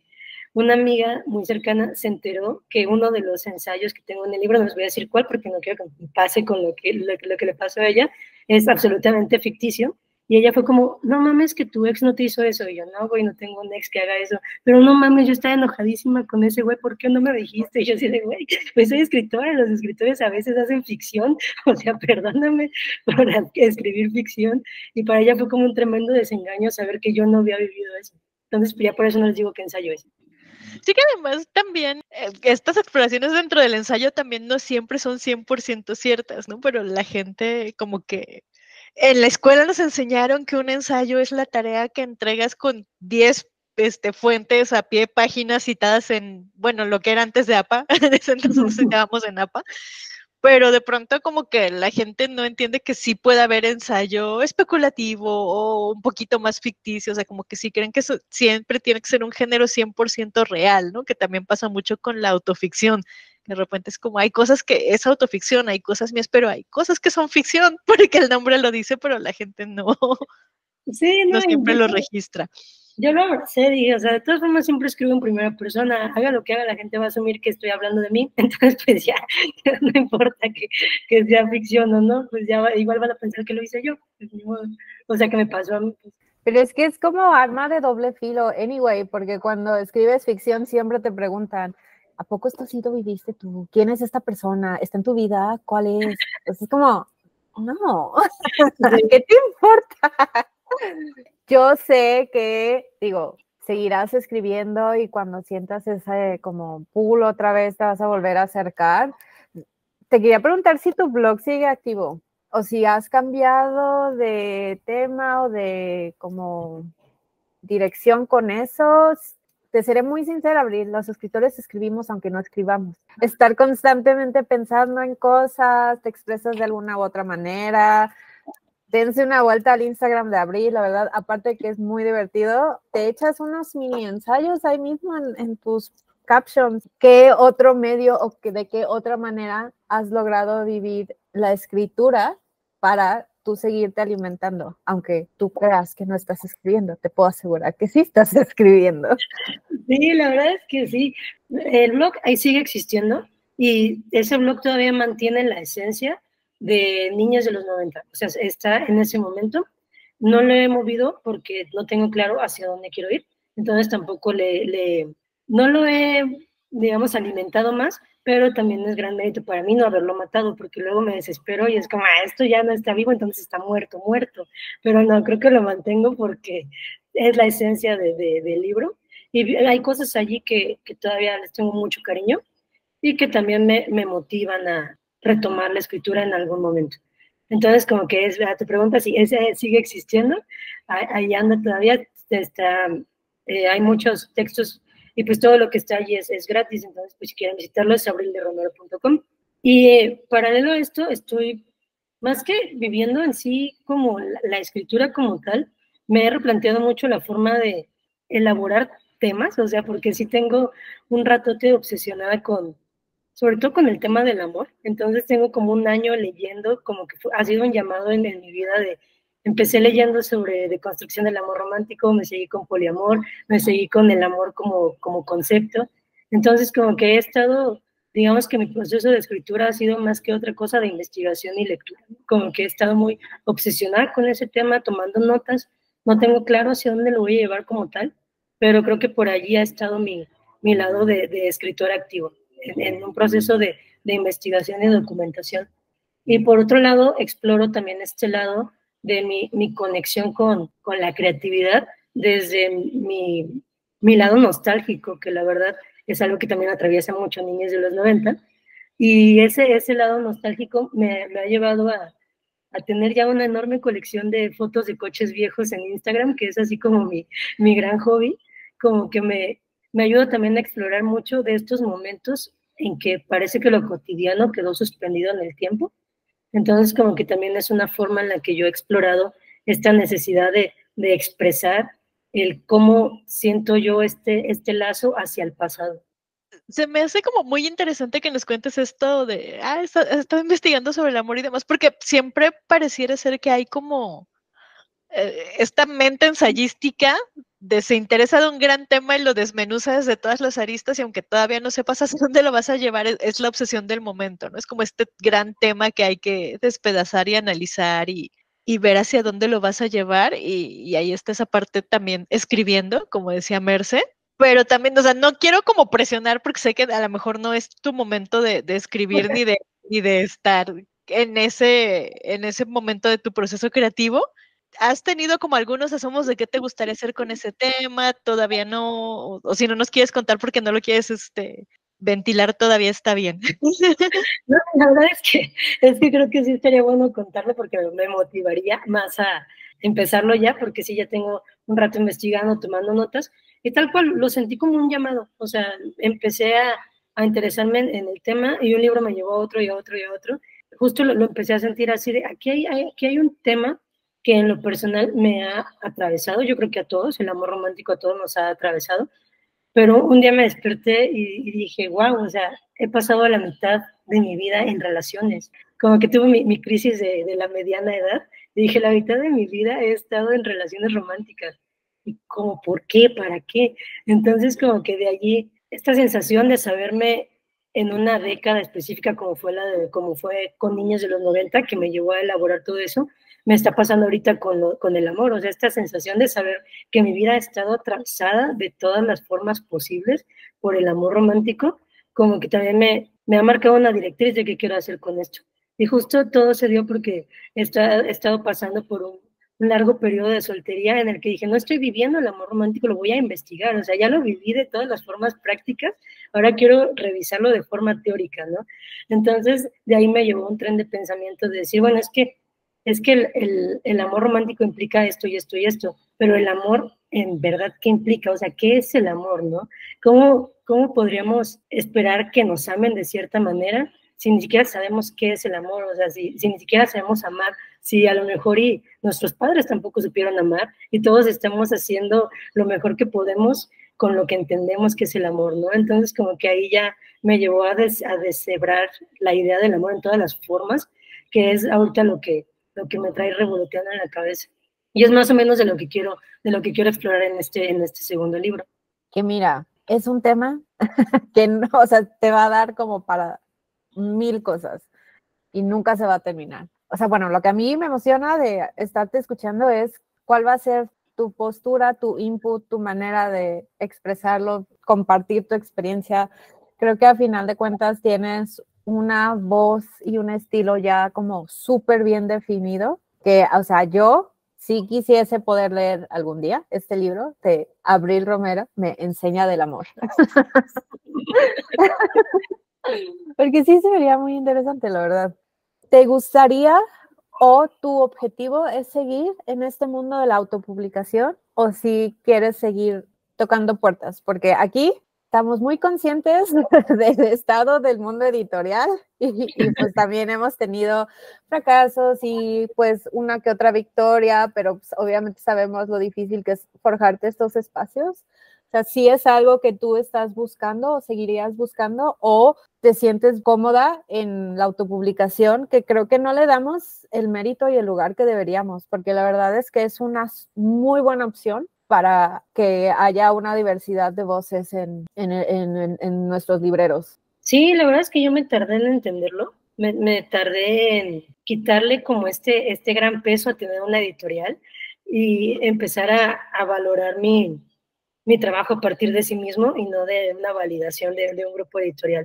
una amiga muy cercana se enteró que uno de los ensayos que tengo en el libro, no les voy a decir cuál porque no quiero que pase con lo que le pasó a ella, es absolutamente ficticio. Y ella fue como, no mames que tu ex no te hizo eso. Y yo, no, güey, no tengo un ex que haga eso. Pero no mames, yo estaba enojadísima con ese güey, ¿por qué no me dijiste? Y yo así de, güey, pues soy escritora, los escritores a veces hacen ficción, o sea, perdóname por escribir ficción. Y para ella fue como un tremendo desengaño saber que yo no había vivido eso. Entonces, pues ya por eso no les digo que ensayo es. Sí, que además también estas exploraciones dentro del ensayo también no siempre son 100% ciertas, ¿no? Pero la gente como que en la escuela nos enseñaron que un ensayo es la tarea que entregas con 10 fuentes a pie de página citadas en, bueno, lo que era antes de APA, en ese entonces citábamos en APA, pero de pronto como que la gente no entiende que sí puede haber ensayo especulativo o un poquito más ficticio, o sea, como que sí creen que eso siempre tiene que ser un género 100% real, ¿no? Que también pasa mucho con la autoficción. De repente es como, hay cosas que es autoficción, hay cosas mías, pero hay cosas que son ficción, porque el nombre lo dice, pero la gente no, Sí, no, no siempre lo registra. yo lo abracé, dije, o sea, de todas formas siempre escribo en primera persona, haga lo que haga, la gente va a asumir que estoy hablando de mí, entonces pues ya, no importa que sea ficción o no, pues ya igual van a pensar que lo hice yo, pues, o sea, que me pasó a mí. Pues. Pero es que es como arma de doble filo, anyway, porque cuando escribes ficción siempre te preguntan, ¿a poco esto sí lo viviste tú? ¿Quién es esta persona? ¿Está en tu vida? ¿Cuál es? Pues es como, no, ¿qué te importa? Yo sé que, digo, seguirás escribiendo y cuando sientas ese como pool otra vez te vas a volver a acercar. Te quería preguntar si tu blog sigue activo o si has cambiado de tema o de como dirección con eso. Te seré muy sincera, Abril, los escritores escribimos aunque no escribamos. Estar constantemente pensando en cosas, te expresas de alguna u otra manera. Dense una vuelta al Instagram de Abril, la verdad, aparte de que es muy divertido, te echas unos mini ensayos ahí mismo en tus captions. ¿Qué otro medio o de qué otra manera has logrado vivir la escritura para tú seguirte alimentando? Aunque tú creas que no estás escribiendo, te puedo asegurar que sí estás escribiendo. Sí, la verdad es que sí. El blog ahí sigue existiendo y ese blog todavía mantiene la esencia de Niñas de los 90. O sea, está en ese momento. No lo he movido porque no tengo claro hacia dónde quiero ir. Entonces tampoco no lo he, digamos, alimentado más, pero también es gran mérito para mí no haberlo matado, porque luego me desespero y es como, esto ya no está vivo, entonces está muerto. Pero no, creo que lo mantengo porque es la esencia del libro. Y hay cosas allí que todavía les tengo mucho cariño y que también me motivan a retomar la escritura en algún momento. Entonces, como que te preguntas si ese sigue existiendo, ahí anda todavía, hay muchos textos y pues todo lo que está allí es gratis, entonces pues si quieren visitarlo es abrilderomero.com. Y paralelo a esto, estoy más que viviendo en sí como la escritura como tal, me he replanteado mucho la forma de elaborar temas, o sea, porque sí tengo un ratote obsesionada sobre todo con el tema del amor, entonces tengo como un año leyendo, como que ha sido un llamado en mi vida empecé leyendo sobre deconstrucción del amor romántico, me seguí con poliamor, me seguí con el amor como concepto, entonces como que he estado, digamos que mi proceso de escritura ha sido más que otra cosa de investigación y lectura, como que he estado muy obsesionada con ese tema, tomando notas, no tengo claro hacia dónde lo voy a llevar como tal, pero creo que por allí ha estado mi lado de escritor activo, en un proceso de investigación y documentación. Y por otro lado, exploro también este lado de mi conexión con la creatividad desde mi lado nostálgico, que la verdad es algo que también atraviesa mucho a niños de los 90. Y ese lado nostálgico me ha llevado a tener ya una enorme colección de fotos de coches viejos en Instagram, que es así como mi gran hobby, como que me ayuda también a explorar mucho de estos momentos en que parece que lo cotidiano quedó suspendido en el tiempo. Entonces, como que también es una forma en la que yo he explorado esta necesidad de expresar el cómo siento yo este lazo hacia el pasado. Se me hace como muy interesante que nos cuentes esto de, está investigando sobre el amor y demás, porque siempre pareciera ser que hay como esta mente ensayística se interesa de un gran tema y lo desmenuza desde todas las aristas y aunque todavía no sepas hacia dónde lo vas a llevar, es la obsesión del momento, ¿no? Es como este gran tema que hay que despedazar y analizar y ver hacia dónde lo vas a llevar y ahí está esa parte también escribiendo, como decía Merce, pero también, o sea, no quiero como presionar porque sé que a lo mejor no es tu momento de escribir ni de estar en ese momento de tu proceso creativo. ¿Has tenido como algunos asomos de qué te gustaría hacer con ese tema? ¿Todavía no? O si no nos quieres contar porque no lo quieres ventilar, todavía está bien. No, la verdad es que creo que sí estaría bueno contarlo porque me motivaría más a empezarlo ya, porque sí, ya tengo un rato investigando, tomando notas, y tal cual lo sentí como un llamado, o sea, empecé a interesarme en el tema, y un libro me llevó a otro y a otro y a otro. Justo lo empecé a sentir así de, aquí hay un tema que en lo personal me ha atravesado, yo creo que a todos, el amor romántico a todos nos ha atravesado, pero un día me desperté y dije, wow, o sea, he pasado la mitad de mi vida en relaciones, como que tuve mi crisis de la mediana edad, y dije, la mitad de mi vida he estado en relaciones románticas, y como, ¿por qué? ¿Para qué? Entonces, como que de allí, esta sensación de saberme en una década específica, como fue con Niños de los 90, que me llevó a elaborar todo eso, me está pasando ahorita con el amor, o sea, esta sensación de saber que mi vida ha estado atravesada de todas las formas posibles por el amor romántico, como que también me ha marcado una directriz de qué quiero hacer con esto. Y justo todo se dio porque he estado pasando por un largo periodo de soltería en el que dije, no estoy viviendo el amor romántico, lo voy a investigar, o sea, ya lo viví de todas las formas prácticas, ahora quiero revisarlo de forma teórica, ¿no? Entonces, de ahí me llevó un tren de pensamiento de decir, bueno, es que el amor romántico implica esto y esto y esto, pero el amor, en verdad, ¿qué implica? O sea, ¿qué es el amor, no? ¿Cómo podríamos esperar que nos amen de cierta manera si ni siquiera sabemos qué es el amor? O sea, si ni siquiera sabemos amar, si a lo mejor y nuestros padres tampoco supieron amar y todos estamos haciendo lo mejor que podemos con lo que entendemos que es el amor, ¿no? Entonces, como que ahí ya me llevó a deshebrar la idea del amor en todas las formas, que es ahorita lo que me trae revoloteando en la cabeza. Y es más o menos de lo que quiero explorar en este segundo libro. Que mira, es un tema que no, o sea, te va a dar como para 1000 cosas y nunca se va a terminar. O sea, bueno, lo que a mí me emociona de estarte escuchando es cuál va a ser tu postura, tu input, tu manera de expresarlo, compartir tu experiencia. Creo que a final de cuentas tienes una voz y un estilo ya como súper bien definido, que, o sea, yo sí quisiese poder leer algún día este libro de Abril Romero, Me enseña del amor. Porque sí se vería muy interesante, la verdad. ¿Te gustaría o tu objetivo es seguir en este mundo de la autopublicación o si quieres seguir tocando puertas? Porque aquí estamos muy conscientes del estado del mundo editorial y pues también hemos tenido fracasos y pues una que otra victoria, pero pues obviamente sabemos lo difícil que es forjarte estos espacios. O sea, si es algo que tú estás buscando o seguirías buscando o te sientes cómoda en la autopublicación, que creo que no le damos el mérito y el lugar que deberíamos, porque la verdad es que es una muy buena opción para que haya una diversidad de voces en nuestros libreros. Sí, la verdad es que yo me tardé en entenderlo, me tardé en quitarle como este gran peso a tener una editorial y empezar a valorar mi trabajo a partir de sí mismo y no de una validación de un grupo editorial.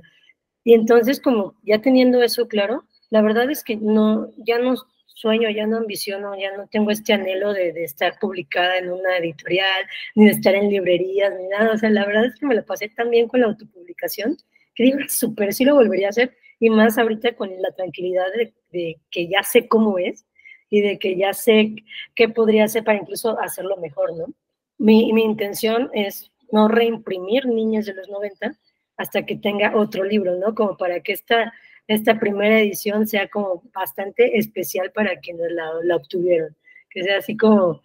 Y entonces, como ya teniendo eso claro, la verdad es que ya no sueño, ya no ambiciono, ya no tengo este anhelo de estar publicada en una editorial, ni de estar en librerías, ni nada. O sea, la verdad es que me la pasé tan bien con la autopublicación que digo, súper, sí lo volvería a hacer, y más ahorita con la tranquilidad de que ya sé cómo es y de que ya sé qué podría hacer para incluso hacerlo mejor, ¿no? Mi intención es no reimprimir Niños de los 90 hasta que tenga otro libro, ¿no? Como para que esta primera edición sea como bastante especial para quienes la obtuvieron, que sea así como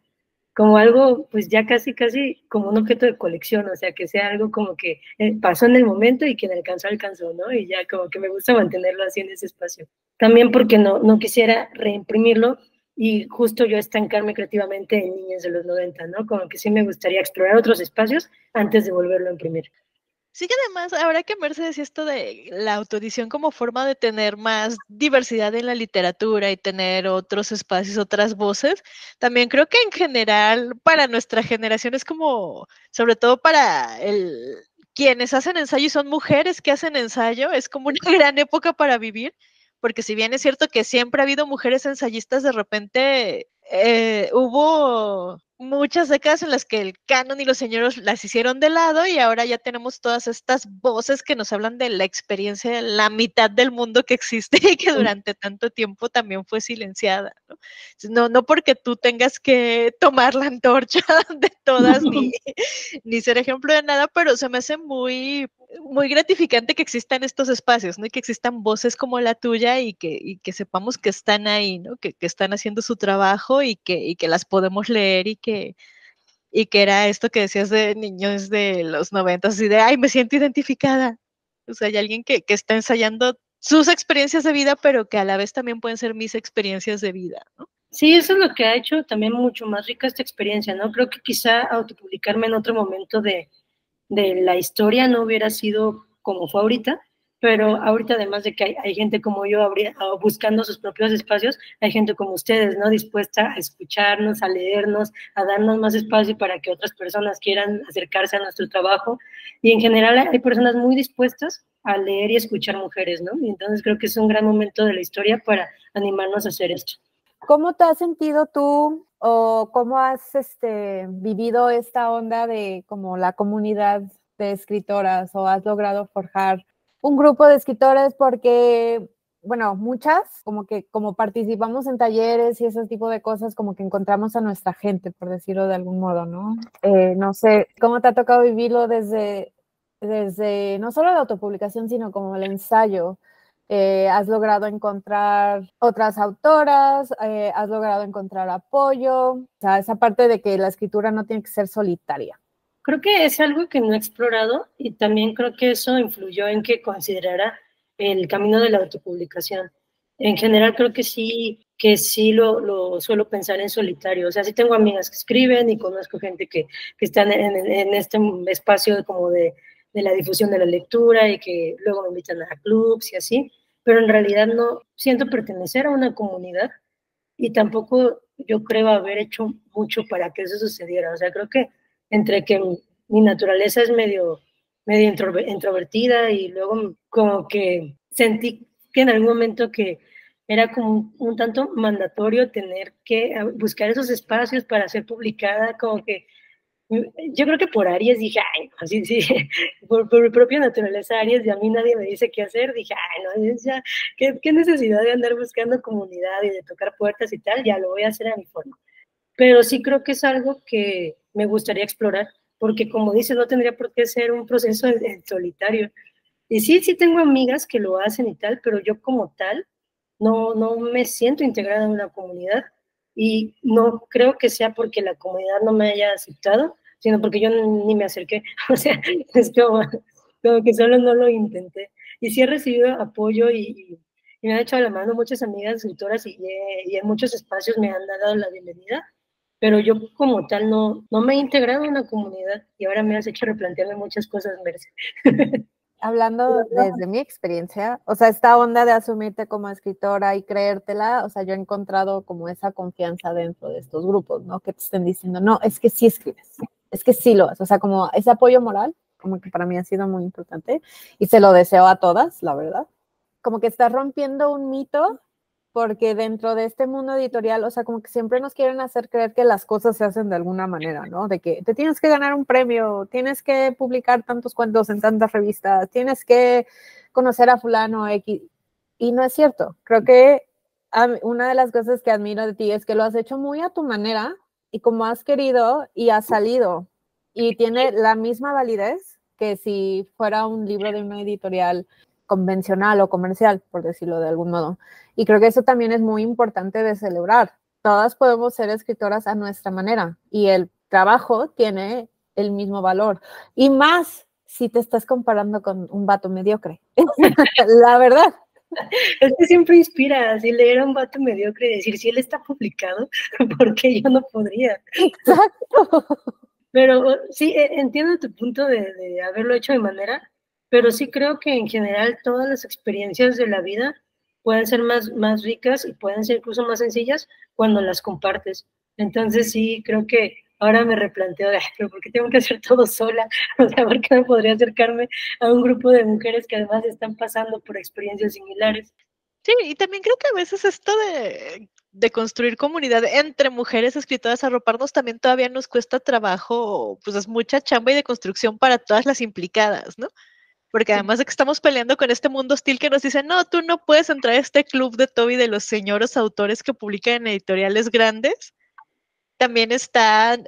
algo, pues ya casi como un objeto de colección, o sea, que sea algo como que pasó en el momento y quien alcanzó, ¿no? Y ya como que me gusta mantenerlo así en ese espacio. También porque no quisiera reimprimirlo y justo yo estancarme creativamente en Niños de los 90, ¿no? Como que sí me gustaría explorar otros espacios antes de volverlo a imprimir. Sí, que además, ahora que Mercedes decía esto de la autoedición como forma de tener más diversidad en la literatura y tener otros espacios, otras voces, también creo que en general para nuestra generación es como, sobre todo para quienes hacen ensayo y son mujeres que hacen ensayo, es como una gran época para vivir, porque si bien es cierto que siempre ha habido mujeres ensayistas, de repente hubo muchas décadas en las que el canon y los señores las hicieron de lado y ahora ya tenemos todas estas voces que nos hablan de la experiencia de la mitad del mundo que existe y que durante tanto tiempo también fue silenciada, ¿no? No porque tú tengas que tomar la antorcha de todas ni ser ejemplo de nada, pero se me hace muy muy gratificante que existan estos espacios, ¿no? Y que existan voces como la tuya y que sepamos que están ahí, ¿no? Que están haciendo su trabajo y que las podemos leer y que era esto que decías de niños de los 90, así de, ay, me siento identificada. O sea, hay alguien que está ensayando sus experiencias de vida, pero que a la vez también pueden ser mis experiencias de vida, ¿no? Sí, eso es lo que ha hecho también mucho más rica esta experiencia, ¿no? Creo que quizá autopublicarme en otro momento de la historia no hubiera sido como fue ahorita, pero ahorita además de que hay gente como yo buscando sus propios espacios, hay gente como ustedes, ¿no? Dispuesta a escucharnos, a leernos, a darnos más espacio para que otras personas quieran acercarse a nuestro trabajo. Y en general hay personas muy dispuestas a leer y escuchar mujeres, ¿no? Y entonces creo que es un gran momento de la historia para animarnos a hacer esto. ¿Cómo te has sentido tú o cómo has vivido esta onda de como la comunidad de escritoras o has logrado forjar un grupo de escritores? Porque, bueno, muchas como participamos en talleres y ese tipo de cosas, como que encontramos a nuestra gente, por decirlo de algún modo, ¿no? No sé, ¿cómo te ha tocado vivirlo desde no solo la autopublicación, sino como el ensayo? ¿Has logrado encontrar otras autoras? ¿Has logrado encontrar apoyo? O sea, esa parte de que la escritura no tiene que ser solitaria. Creo que es algo que no he explorado y también creo que eso influyó en que considerara el camino de la autopublicación. En general creo que sí lo suelo pensar en solitario. O sea, sí tengo amigas que escriben y conozco gente que están en este espacio como de la difusión de la lectura y que luego me invitan a clubs y así, pero en realidad no siento pertenecer a una comunidad y tampoco yo creo haber hecho mucho para que eso sucediera. O sea, creo que entre que mi naturaleza es medio introvertida y luego como que sentí que en algún momento que era como un tanto mandatorio tener que buscar esos espacios para ser publicada, como que yo creo que por Aries dije, ay, no, sí, por mi propia naturaleza Aries y a mí nadie me dice qué hacer, dije, ay, no, ya, ¿qué necesidad de andar buscando comunidad y de tocar puertas y tal? Ya lo voy a hacer a mi forma. Pero sí creo que es algo que me gustaría explorar, porque como dices, no tendría por qué ser un proceso en solitario. Y sí tengo amigas que lo hacen y tal, pero yo como tal no me siento integrada en una comunidad y no creo que sea porque la comunidad no me haya aceptado, sino porque yo ni me acerqué. O sea, es como que solo no lo intenté. Y sí he recibido apoyo y me han echado la mano muchas amigas escritoras y en muchos espacios me han dado la bienvenida, pero yo como tal no me he integrado en una comunidad y ahora me has hecho replantearme muchas cosas, Merce. Hablando desde mi experiencia, o sea, esta onda de asumirte como escritora y creértela, o sea, yo he encontrado como esa confianza dentro de estos grupos, ¿no? Que te estén diciendo, no, es que sí escribes, es que sí lo haces, o sea, como ese apoyo moral, como que para mí ha sido muy importante y se lo deseo a todas, la verdad. Como que estás rompiendo un mito porque dentro de este mundo editorial, o sea, como que siempre nos quieren hacer creer que las cosas se hacen de alguna manera, ¿no? De que te tienes que ganar un premio, tienes que publicar tantos cuentos en tantas revistas, tienes que conocer a fulano X, y no es cierto. Creo que una de las cosas que admiro de ti es que lo has hecho muy a tu manera y como has querido y has salido, y tiene la misma validez que si fuera un libro de una editorial convencional o comercial, por decirlo de algún modo. Y creo que eso también es muy importante de celebrar. Todas podemos ser escritoras a nuestra manera y el trabajo tiene el mismo valor. Y más si te estás comparando con un vato mediocre. La verdad. Es que siempre inspira, así leer a un vato mediocre y decir, si él está publicado, ¿por qué yo no podría? Exacto. Pero sí, entiendo tu punto de haberlo hecho de manera, pero sí creo que en general todas las experiencias de la vida pueden ser más ricas y pueden ser incluso más sencillas cuando las compartes. Entonces sí, creo que ahora me replanteo, pero ¿por qué tengo que hacer todo sola? O sea, ¿por qué no podría acercarme a un grupo de mujeres que además están pasando por experiencias similares? Sí, y también creo que a veces esto de construir comunidad entre mujeres escritoras, arroparnos, también todavía nos cuesta trabajo, pues es mucha chamba y de construcción para todas las implicadas, ¿no? Porque además de que estamos peleando con este mundo hostil que nos dice, no, tú no puedes entrar a este club de Toby de los señores autores que publican en editoriales grandes, también está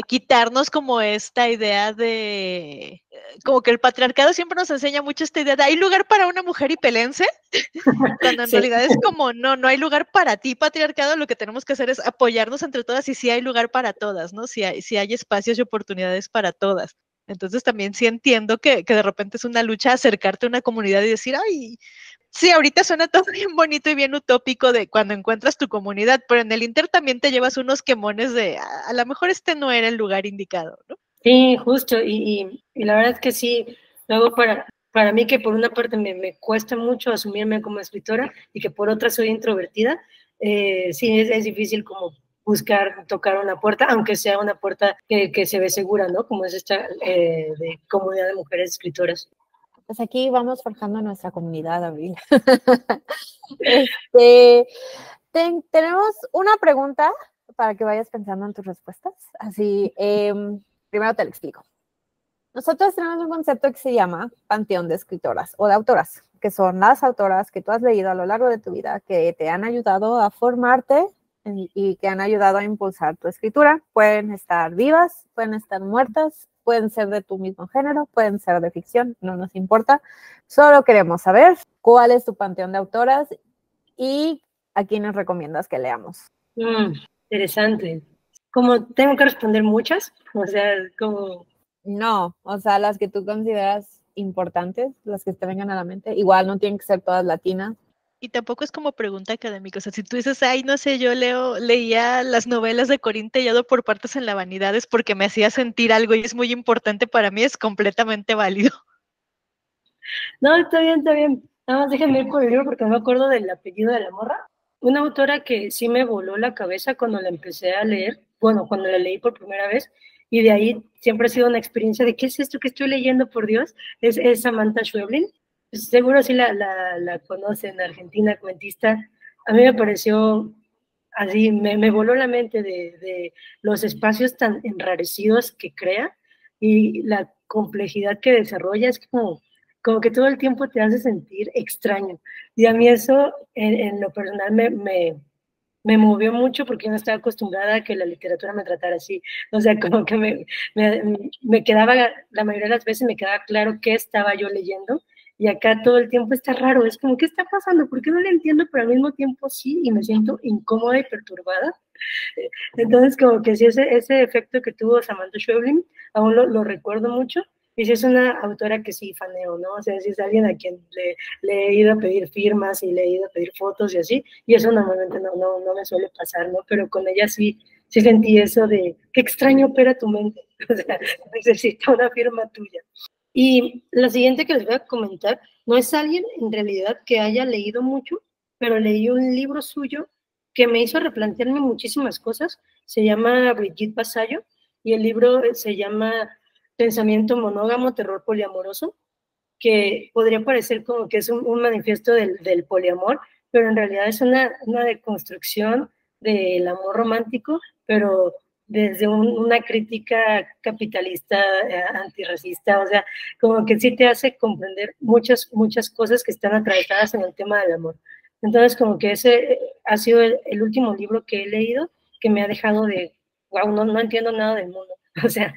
quitarnos como esta idea de como que el patriarcado siempre nos enseña mucho esta idea de hay lugar para una mujer y pelense, cuando en Sí. realidad es como, no hay lugar para ti, patriarcado, lo que tenemos que hacer es apoyarnos entre todas y sí hay lugar para todas, ¿no? Sí hay espacios y oportunidades para todas. Entonces también sí entiendo que de repente es una lucha acercarte a una comunidad y decir, ay, sí, ahorita suena todo bien bonito y bien utópico de cuando encuentras tu comunidad, pero en el Inter también te llevas unos quemones de a lo mejor este no era el lugar indicado, ¿no? Sí, justo, y la verdad es que sí, luego para mí que por una parte me cuesta mucho asumirme como escritora y que por otra soy introvertida, sí es difícil como buscar tocar una puerta, aunque sea una puerta que se ve segura, ¿no? Como es esta de comunidad de mujeres escritoras. Pues aquí vamos forjando nuestra comunidad, Abril. Tenemos una pregunta para que vayas pensando en tus respuestas. Así, primero te lo explico. Nosotros tenemos un concepto que se llama panteón de escritoras o de autoras, que son las autoras que tú has leído a lo largo de tu vida, que te han ayudado a formarte y que han ayudado a impulsar tu escritura. Pueden estar vivas, pueden estar muertas, pueden ser de tu mismo género, pueden ser de ficción, no nos importa. Solo queremos saber cuál es tu panteón de autoras y a quiénes recomiendas que leamos. Interesante. Como tengo que responder muchas, o sea, como... No, o sea, las que tú consideras importantes, las que te vengan a la mente. Igual no tienen que ser todas latinas. Y tampoco es como pregunta académica, o sea, si tú dices, ay, no sé, yo leía las novelas de Corín Tellado por partes en la vanidad, es porque me hacía sentir algo y es muy importante para mí, es completamente válido. No, está bien, está bien. Nada más déjenme ir por el libro porque no me acuerdo del apellido de la morra. Una autora que sí me voló la cabeza cuando la empecé a leer, bueno, cuando la leí por primera vez, y de ahí siempre ha sido una experiencia de ¿qué es esto que estoy leyendo, por Dios? Es Samantha Schweblin. Seguro sí la conocen, argentina, cuentista. A mí me pareció así, me voló la mente de los espacios tan enrarecidos que crea y la complejidad que desarrolla. Es como que todo el tiempo te hace sentir extraño. Y a mí eso, en lo personal, me movió mucho porque yo no estaba acostumbrada a que la literatura me tratara así. O sea, como que me quedaba, la mayoría de las veces me quedaba claro qué estaba yo leyendo, y acá todo el tiempo está raro. Es como, ¿qué está pasando? ¿Por qué no le entiendo? Pero al mismo tiempo sí, y me siento incómoda y perturbada. Entonces, como que sí, ese efecto que tuvo Samantha Schweblin, aún lo recuerdo mucho. Y sí es una autora que sí faneo, ¿no? O sea, sí es alguien a quien le he ido a pedir firmas y le he ido a pedir fotos y así, y eso normalmente no me suele pasar, ¿no? Pero con ella sí sentí eso de, qué extraño opera tu mente, o sea, necesito una firma tuya. Y la siguiente que les voy a comentar, no es alguien en realidad que haya leído mucho, pero leí un libro suyo que me hizo replantearme muchísimas cosas. Se llama Brigitte Vasallo, y el libro se llama Pensamiento monógamo, terror poliamoroso, que podría parecer como que es un manifiesto del poliamor, pero en realidad es una deconstrucción del amor romántico, pero desde una crítica capitalista, antirracista. O sea, como que sí te hace comprender muchas cosas que están atravesadas en el tema del amor. Entonces, como que ese ha sido el último libro que he leído que me ha dejado de, wow, no entiendo nada del mundo. O sea,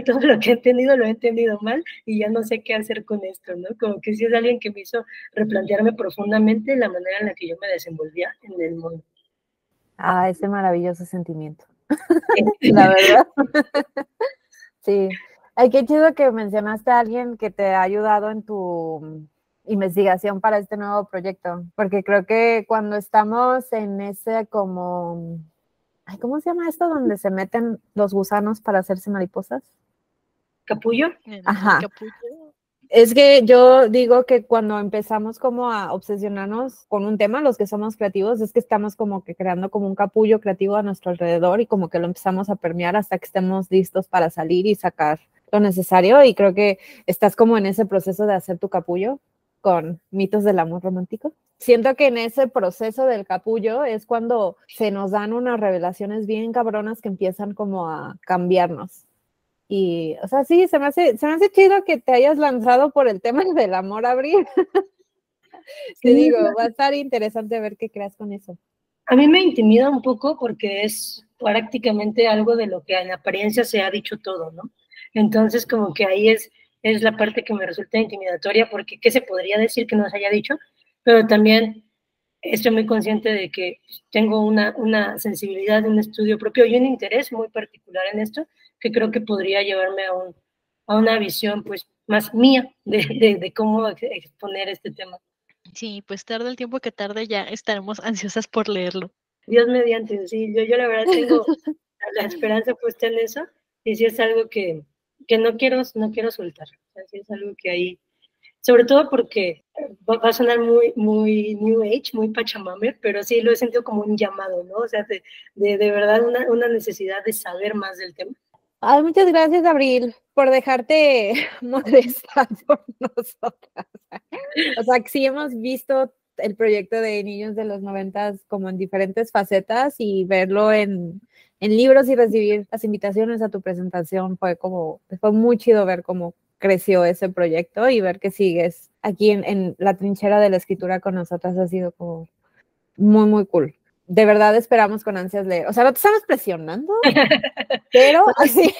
todo lo que he entendido lo he entendido mal y ya no sé qué hacer con esto, ¿no? Como que sí es alguien que me hizo replantearme profundamente la manera en la que yo me desenvolvía en el mundo. Ah, ese maravilloso sentimiento. La verdad. Sí. Ay, qué chido que mencionaste a alguien que te ha ayudado en tu investigación para este nuevo proyecto, porque creo que cuando estamos en ese como... Ay, ¿cómo se llama esto? Donde se meten los gusanos para hacerse mariposas. ¿Capullo? Ajá. Es que yo digo que cuando empezamos como a obsesionarnos con un tema, los que somos creativos, es que estamos como que creando como un capullo creativo a nuestro alrededor y como que lo empezamos a permear hasta que estemos listos para salir y sacar lo necesario. Y creo que estás como en ese proceso de hacer tu capullo con mitos del amor romántico. Siento que en ese proceso del capullo es cuando se nos dan unas revelaciones bien cabronas que empiezan como a cambiarnos. Y, o sea, sí, se me hace chido que te hayas lanzado por el tema del amor, Abril. Sí. Te digo, va a estar interesante ver qué creas con eso. A mí me intimida un poco porque es prácticamente algo de lo que en apariencia se ha dicho todo, ¿no? Entonces, como que ahí es es la parte que me resulta intimidatoria, porque ¿qué se podría decir que no se haya dicho? Pero también estoy muy consciente de que tengo una sensibilidad, un estudio propio y un interés muy particular en esto, que creo que podría llevarme a una visión pues más mía de cómo exponer este tema. Sí, pues tarde el tiempo que tarde ya estaremos ansiosas por leerlo. Dios mediante, sí, yo la verdad tengo la esperanza puesta en eso, y sí es algo que no quiero soltar, o sea, sí es algo que ahí, sobre todo porque va a sonar muy New Age, muy Pachamame, pero sí lo he sentido como un llamado, ¿no? O sea, de verdad una necesidad de saber más del tema. Ay, muchas gracias, Abril, por dejarte molestar por nosotras. O sea, que sí hemos visto el proyecto de Niños de los 90 como en diferentes facetas, y verlo en libros y recibir las invitaciones a tu presentación fue muy chido ver cómo creció ese proyecto, y ver que sigues aquí en la trinchera de la escritura con nosotras ha sido como muy, muy cool. De verdad esperamos con ansias leer. O sea, no te estamos presionando, pero así.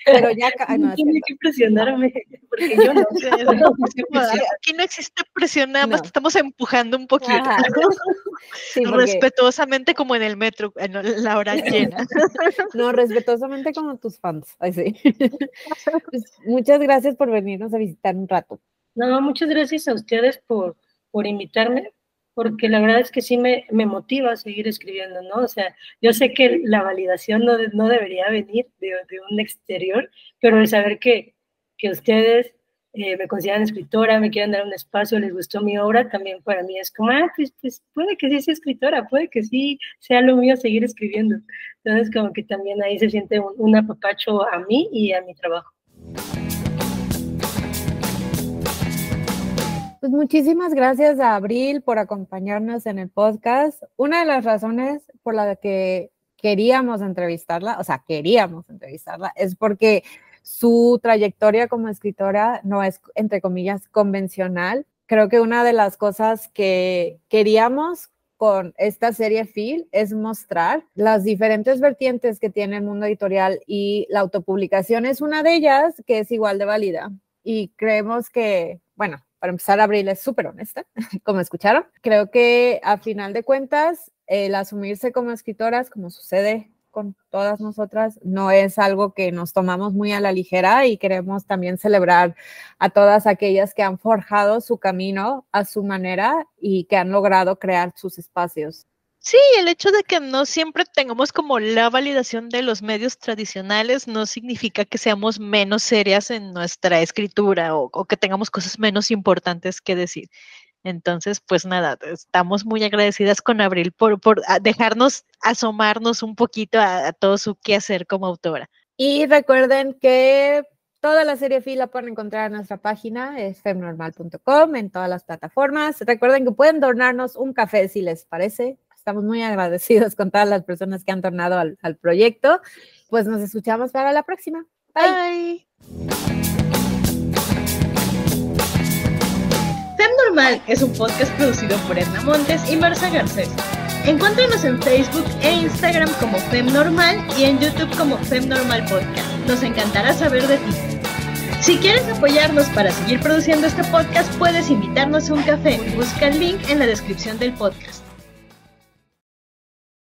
Pero ya no tiene que presionarme, porque yo no. Aquí no existe presión, nada más te estamos empujando un poquito. Sí, respetuosamente, como en el metro, en la hora llena. No, respetuosamente como tus fans. Ay, sí. Pues, muchas gracias por venirnos a visitar un rato. No, muchas gracias a ustedes por invitarme, porque la verdad es que sí me motiva a seguir escribiendo, ¿no? O sea, yo sé que la validación no debería venir de un exterior, pero el saber que ustedes me consideran escritora, me quieren dar un espacio, les gustó mi obra, también para mí es como, pues puede que sí sea escritora, puede que sí sea lo mío seguir escribiendo. Entonces, como que también ahí se siente un apapacho a mí y a mi trabajo. Pues muchísimas gracias a Abril por acompañarnos en el podcast. Una de las razones por la que queríamos entrevistarla, es porque su trayectoria como escritora no es, entre comillas, convencional. Creo que una de las cosas que queríamos con esta serie Feel es mostrar las diferentes vertientes que tiene el mundo editorial, y la autopublicación es una de ellas que es igual de válida. Y creemos que, bueno, para empezar, Abril es súper honesta, como escucharon. Creo que a final de cuentas, el asumirse como escritoras, como sucede con todas nosotras, no es algo que nos tomamos muy a la ligera, y queremos también celebrar a todas aquellas que han forjado su camino a su manera y que han logrado crear sus espacios. Sí, el hecho de que no siempre tengamos como la validación de los medios tradicionales no significa que seamos menos serias en nuestra escritura o que tengamos cosas menos importantes que decir. Entonces, pues nada, estamos muy agradecidas con Abril por dejarnos asomarnos un poquito a todo su quehacer como autora. Y recuerden que toda la serie Feel la pueden encontrar en nuestra página, es femnormal.com, en todas las plataformas. Recuerden que pueden donarnos un café si les parece. Estamos muy agradecidos con todas las personas que han donado al proyecto. Pues nos escuchamos para la próxima. Bye. Fem Normal es un podcast producido por Edna Montes y Marza Garcés. Encuéntranos en Facebook e Instagram como Fem Normal y en YouTube como Fem Normal Podcast. Nos encantará saber de ti. Si quieres apoyarnos para seguir produciendo este podcast, puedes invitarnos a un café. Busca el link en la descripción del podcast.